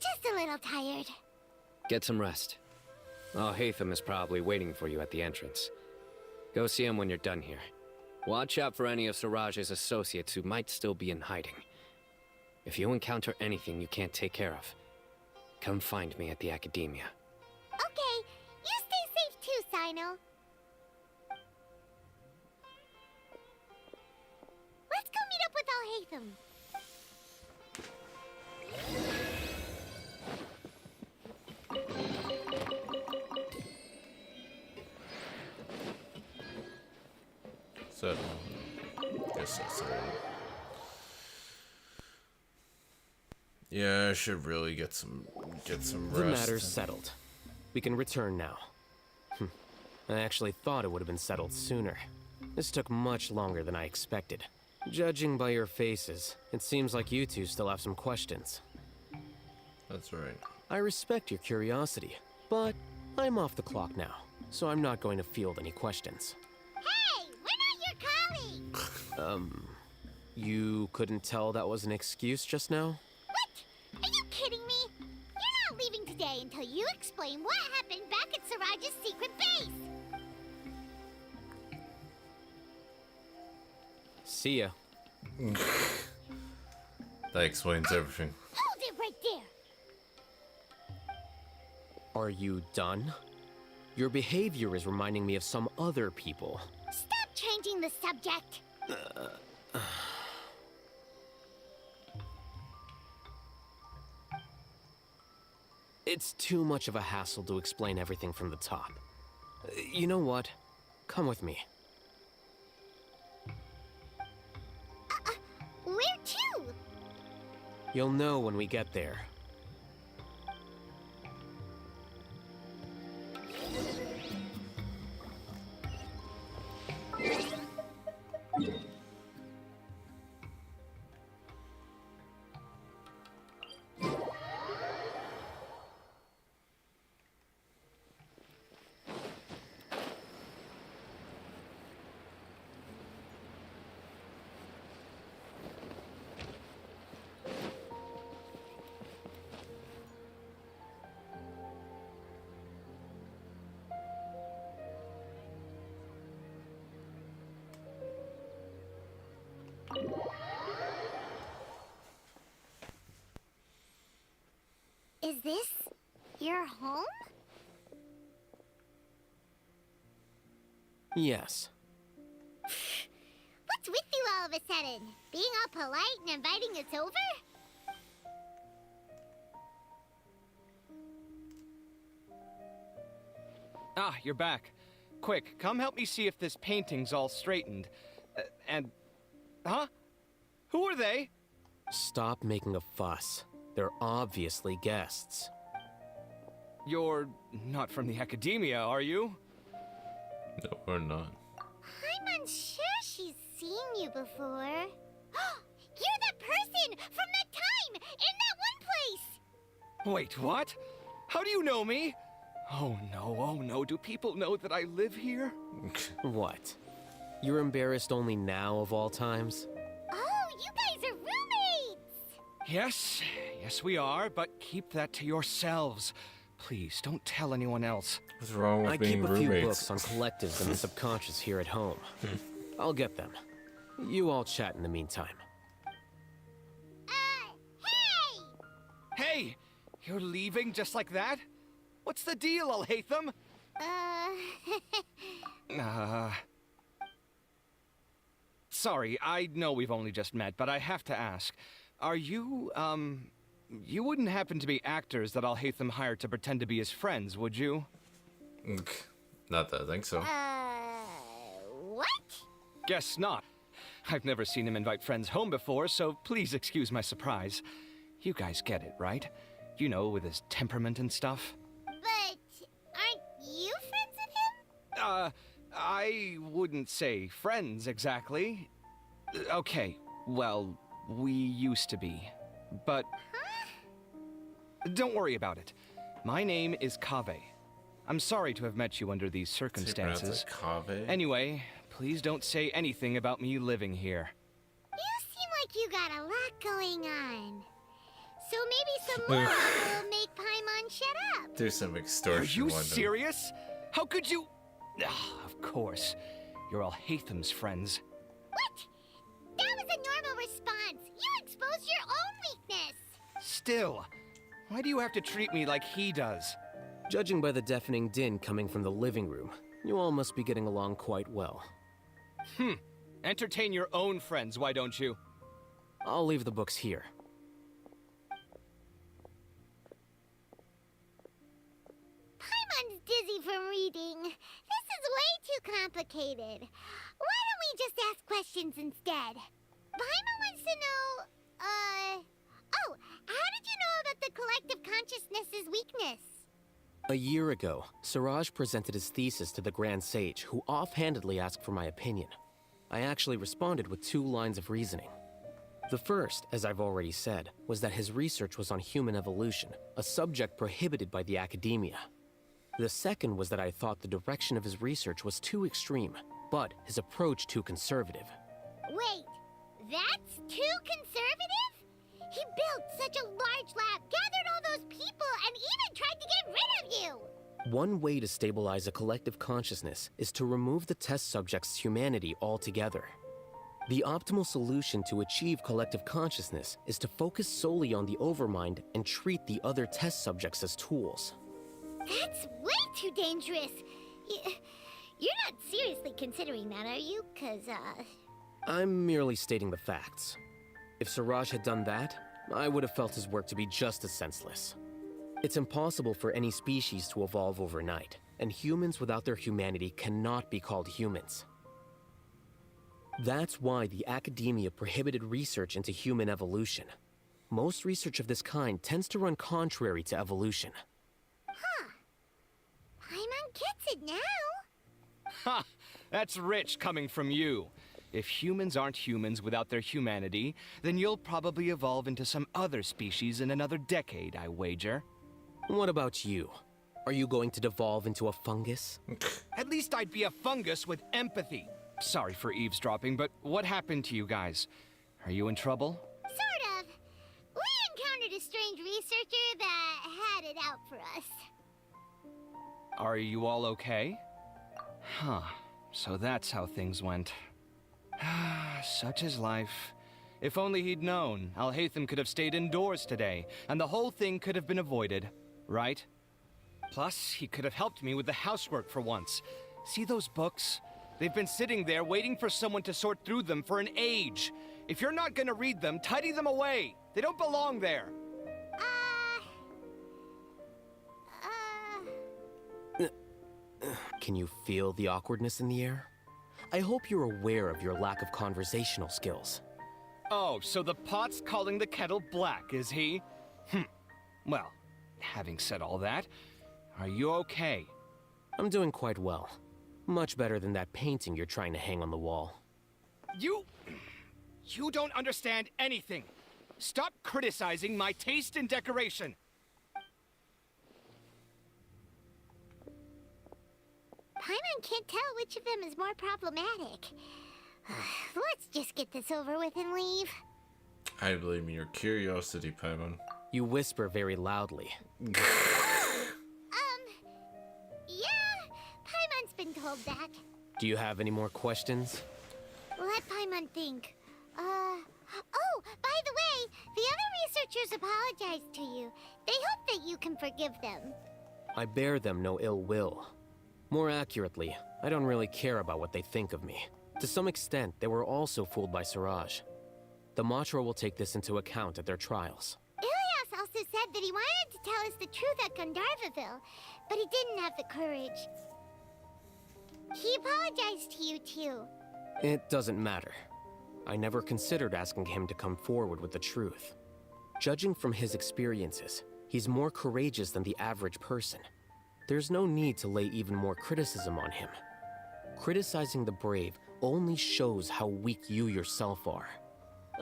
Just a little tired. Get some rest. Alhaitham is probably waiting for you at the entrance. Go see him when you're done here. Watch out for any of Siraj's associates who might still be in hiding. If you encounter anything you can't take care of, come find me at the Academia. Okay, you stay safe too, Sino. Let's go meet up with Alhaitham. So, guess that's all. Yeah, I should really get some rest. The matter's settled. We can return now. I actually thought it would have been settled sooner. This took much longer than I expected. Judging by your faces, it seems like you two still have some questions. That's right. I respect your curiosity, but I'm off the clock now, so I'm not going to field any questions. Hey, we're not your colleagues! You couldn't tell that was an excuse just now? What? Are you kidding me? You're not leaving today until you explain what happened back at Siraj's secret base! See ya. That explains everything. Hold it right there! Are you done? Your behavior is reminding me of some other people. Stop changing the subject! It's too much of a hassle to explain everything from the top. You know what? Come with me. Where to? You'll know when we get there. Is this your home? Yes. What's with you all of a sudden? Being all polite and inviting us over? Ah, you're back. Quick, come help me see if this painting's all straightened. Huh? Who are they? Stop making a fuss. They're obviously guests. You're not from the Academia, are you? No, we're not. I'm unsure she's seen you before. You're that person from that time in that one place! Wait, what? How do you know me? Oh no, do people know that I live here? What? You're embarrassed only now of all times? Oh, you guys are roommates! Yes we are, but keep that to yourselves. Please, don't tell anyone else. What's wrong with I being keep a few roommates? books on collectives and the subconscious here at home. I'll get them. You all chat in the meantime. Hey! You're leaving just like that? What's the deal, Alhaitham? Sorry, I know we've only just met, but I have to ask. Are you, you wouldn't happen to be actors that Alhaitham hired to pretend to be his friends, would you? Not that I think so. What? Guess not. I've never seen him invite friends home before, so please excuse my surprise. You guys get it, right? You know, with his temperament and stuff. But aren't you friends with him? I wouldn't say friends exactly. Okay, well, we used to be. But don't worry about it. My name is Kaveh. I'm sorry to have met you under these circumstances. Kaveh? Anyway, please don't say anything about me living here. You seem like you got a lot going on. So maybe some more will make Paimon shut up. There's some extortion. Are you one, though. serious? How could you? Of course. You're Alhaitham's friends. What? That was a normal response. You exposed your own weakness. Still, why do you have to treat me like he does? Judging by the deafening din coming from the living room, you all must be getting along quite well. Entertain your own friends, why don't you? I'll leave the books here. Paimon's dizzy from reading. This is way too complicated. Why don't we just ask questions instead? Paimon wants to know, oh, how did you know about the collective consciousness's weakness? A year ago, Siraj presented his thesis to the Grand Sage, who offhandedly asked for my opinion. I actually responded with 2 lines of reasoning. The first, as I've already said, was that his research was on human evolution, a subject prohibited by the academia. The second was that I thought the direction of his research was too extreme, but his approach too conservative. Wait, that's too conservative? He built such a large lab, gathered all those people, and even tried to get rid of you! One way to stabilize a collective consciousness is to remove the test subject's humanity altogether. The optimal solution to achieve collective consciousness is to focus solely on the overmind and treat the other test subjects as tools. That's way too dangerous. You're not seriously considering that, are you? 'Cause, I'm merely stating the facts. If Siraj had done that, I would have felt his work to be just as senseless. It's impossible for any species to evolve overnight, and humans without their humanity cannot be called humans. That's why the academia prohibited research into human evolution. Most research of this kind tends to run contrary to evolution. Paimon gets it now. Ha! That's rich coming from you. If humans aren't humans without their humanity, then you'll probably evolve into some other species in another decade, I wager. What about you? Are you going to devolve into a fungus? At least I'd be a fungus with empathy. Sorry for eavesdropping, but what happened to you guys? Are you in trouble? Sort of. We encountered a strange researcher that had it out for us. Are you all okay? Huh. So that's how things went. Such is life. If only he'd known, Alhaitham could have stayed indoors today, and the whole thing could have been avoided, right? Plus, he could have helped me with the housework for once. See those books? They've been sitting there waiting for someone to sort through them for an age. If you're not gonna read them, tidy them away. They don't belong there. Can you feel the awkwardness in the air? I hope you're aware of your lack of conversational skills. Oh, so the pot's calling the kettle black, is he? Well, having said all that, are you okay? I'm doing quite well. Much better than that painting you're trying to hang on the wall. You don't understand anything. Stop criticizing my taste in decoration. Paimon can't tell which of them is more problematic. Let's just get this over with and leave. I believe in your curiosity, Paimon. You whisper very loudly. Yeah, Paimon's been told that. Do you have any more questions? Let Paimon think. Oh, by the way, the other researchers apologized to you. They hope that you can forgive them. I bear them no ill will. More accurately, I don't really care about what they think of me. To some extent, they were also fooled by Siraj. The Matra will take this into account at their trials. Ilias also said that he wanted to tell us the truth at Gandharvaville, but he didn't have the courage. He apologized to you, too. It doesn't matter. I never considered asking him to come forward with the truth. Judging from his experiences, he's more courageous than the average person. There's no need to lay even more criticism on him. Criticizing the brave only shows how weak you yourself are.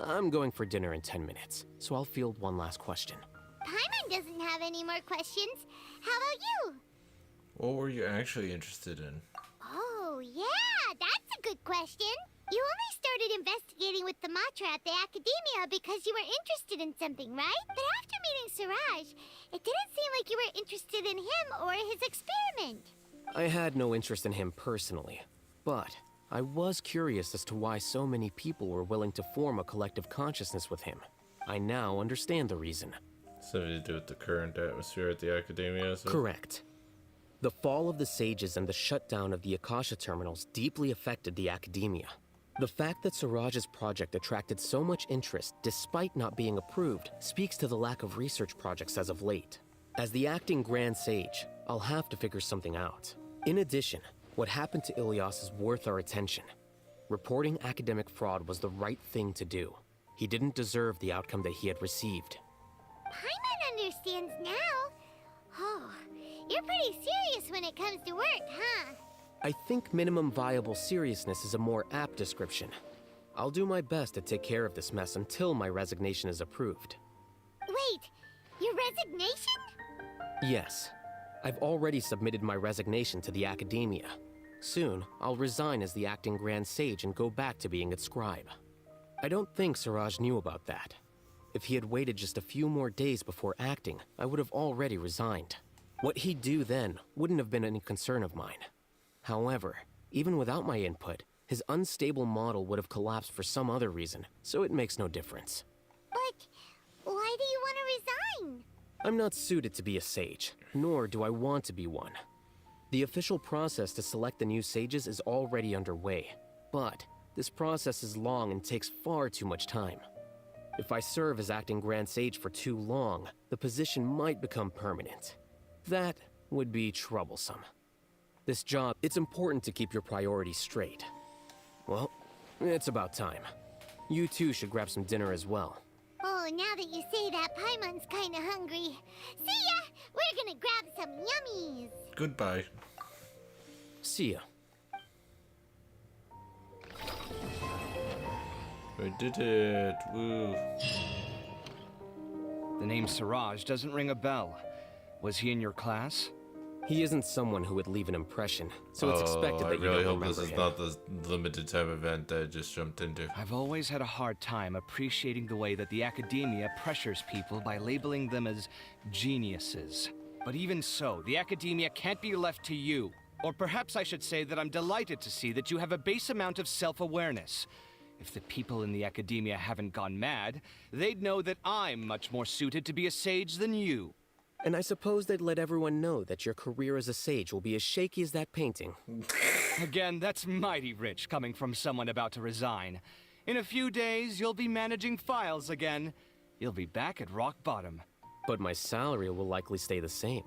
I'm going for dinner in 10 minutes, so I'll field one last question. Paimon doesn't have any more questions. How about you? What were you actually interested in? Oh, yeah, that's a good question. You only started investigating with the Matra at the Academia because you were interested in something, right? But after meeting Siraj, it didn't seem like you were interested in him or his experiment. I had no interest in him personally, but I was curious as to why so many people were willing to form a collective consciousness with him. I now understand the reason. Something to do with the current atmosphere at the Academia? So? Correct. The fall of the Sages and the shutdown of the Akasha terminals deeply affected the Academia. The fact that Siraj's project attracted so much interest despite not being approved speaks to the lack of research projects as of late. As the acting Grand Sage, I'll have to figure something out. In addition, what happened to Ilias is worth our attention. Reporting academic fraud was the right thing to do. He didn't deserve the outcome that he had received. Paimon understands now. Oh, you're pretty serious when it comes to work, huh? I think minimum viable seriousness is a more apt description. I'll do my best to take care of this mess until my resignation is approved. Wait, your resignation? Yes. I've already submitted my resignation to the Academia. Soon, I'll resign as the acting Grand Sage and go back to being its scribe. I don't think Siraj knew about that. If he had waited just a few more days before acting, I would have already resigned. What he'd do then wouldn't have been any concern of mine. However, even without my input, his unstable model would have collapsed for some other reason, so it makes no difference. But why do you want to resign? I'm not suited to be a sage, nor do I want to be one. The official process to select the new sages is already underway, but this process is long and takes far too much time. If I serve as acting Grand Sage for too long, the position might become permanent. That would be troublesome. This job, it's important to keep your priorities straight. Well, it's about time. You two should grab some dinner as well. Oh, now that you say that, Paimon's kinda hungry. See ya! We're gonna grab some yummies! Goodbye. See ya. We did it! Woo! The name Siraj doesn't ring a bell. Was he in your class? He isn't someone who would leave an impression, so it's expected that you I really don't hope this is him. not the limited time event that I just jumped into. I've always had a hard time appreciating the way that the Academia pressures people by labeling them as geniuses. But even so, the Academia can't be left to you. Or perhaps I should say that I'm delighted to see that you have a base amount of self-awareness. If the people in the Academia haven't gone mad, they'd know that I'm much more suited to be a sage than you. And I suppose they'd let everyone know that your career as a sage will be as shaky as that painting. Again, that's mighty rich coming from someone about to resign. In a few days, you'll be managing files again. You'll be back at rock bottom. But my salary will likely stay the same.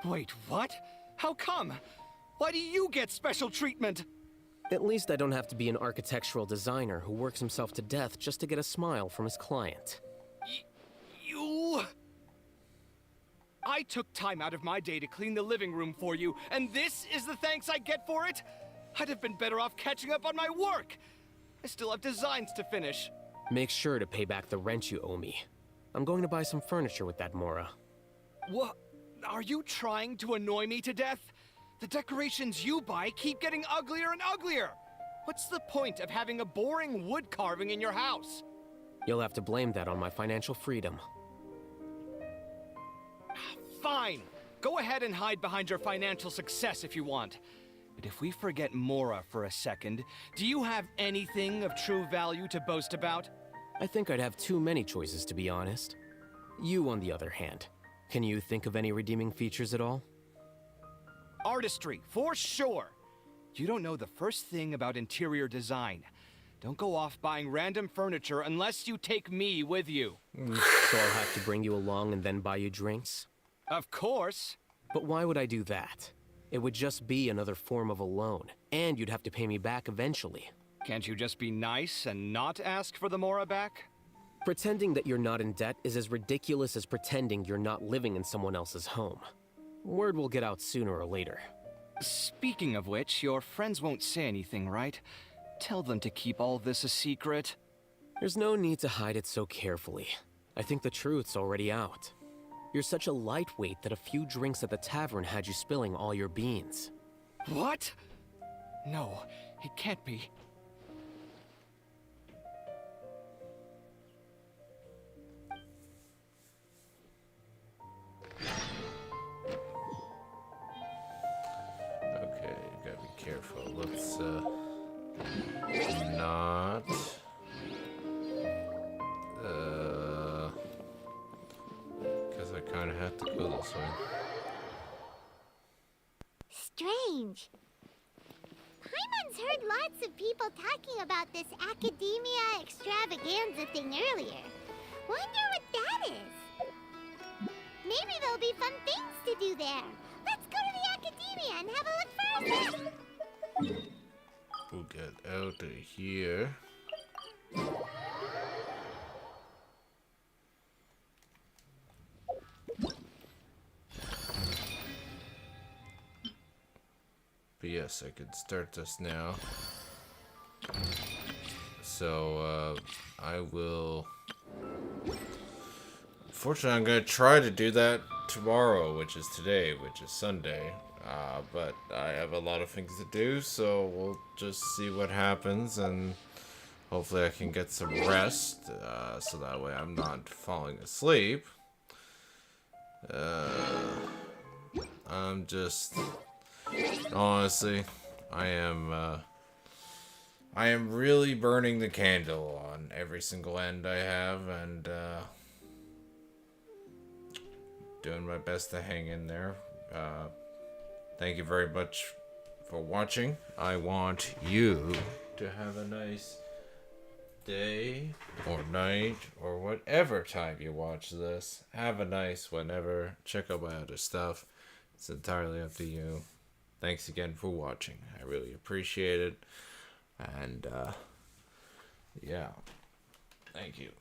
Wait, what? How come? Why do you get special treatment? At least I don't have to be an architectural designer who works himself to death just to get a smile from his client. You... I took time out of my day to clean the living room for you, and this is the thanks I get for it? I'd have been better off catching up on my work. I still have designs to finish. Make sure to pay back the rent you owe me. I'm going to buy some furniture with that Mora. What? Are you trying to annoy me to death? The decorations you buy keep getting uglier and uglier. What's the point of having a boring wood carving in your house? You'll have to blame that on my financial freedom. Fine. Go ahead and hide behind your financial success if you want. But if we forget Mora for a second, do you have anything of true value to boast about? I think I'd have too many choices, to be honest. You, on the other hand, can you think of any redeeming features at all? Artistry, for sure. You don't know the first thing about interior design. Don't go off buying random furniture unless you take me with you. So I'll have to bring you along and then buy you drinks? Of course. But why would I do that? It would just be another form of a loan, and you'd have to pay me back eventually. Can't you just be nice and not ask for the Mora back? Pretending that you're not in debt is as ridiculous as pretending you're not living in someone else's home. Word will get out sooner or later. Speaking of which, your friends won't say anything, right? Tell them to keep all this a secret. There's no need to hide it so carefully. I think the truth's already out. You're such a lightweight that a few drinks at the tavern had you spilling all your beans. What? No, it can't be. Okay, gotta be careful. Let's not because I kind of have to go this way. Strange. Paimon's heard lots of people talking about this academia extravaganza thing earlier. Wonder what that is. Maybe there'll be fun things to do there. Let's go to the academia and have a look for ourselves. We'll get out of here. But yes, I could start this now. So, I will... Fortunately, I'm going to try to do that tomorrow, which is today, which is Sunday. But I have a lot of things to do, so we'll just see what happens, and hopefully I can get some rest, so that way I'm not falling asleep. I'm just... Honestly, I am really burning the candle on every single end I have, and doing my best to hang in there. Thank you very much for watching. I want you to have a nice day or night or whatever time you watch this. Have a nice whenever. Check out my other stuff. It's entirely up to you. Thanks again for watching. I really appreciate it. And, yeah. Thank you.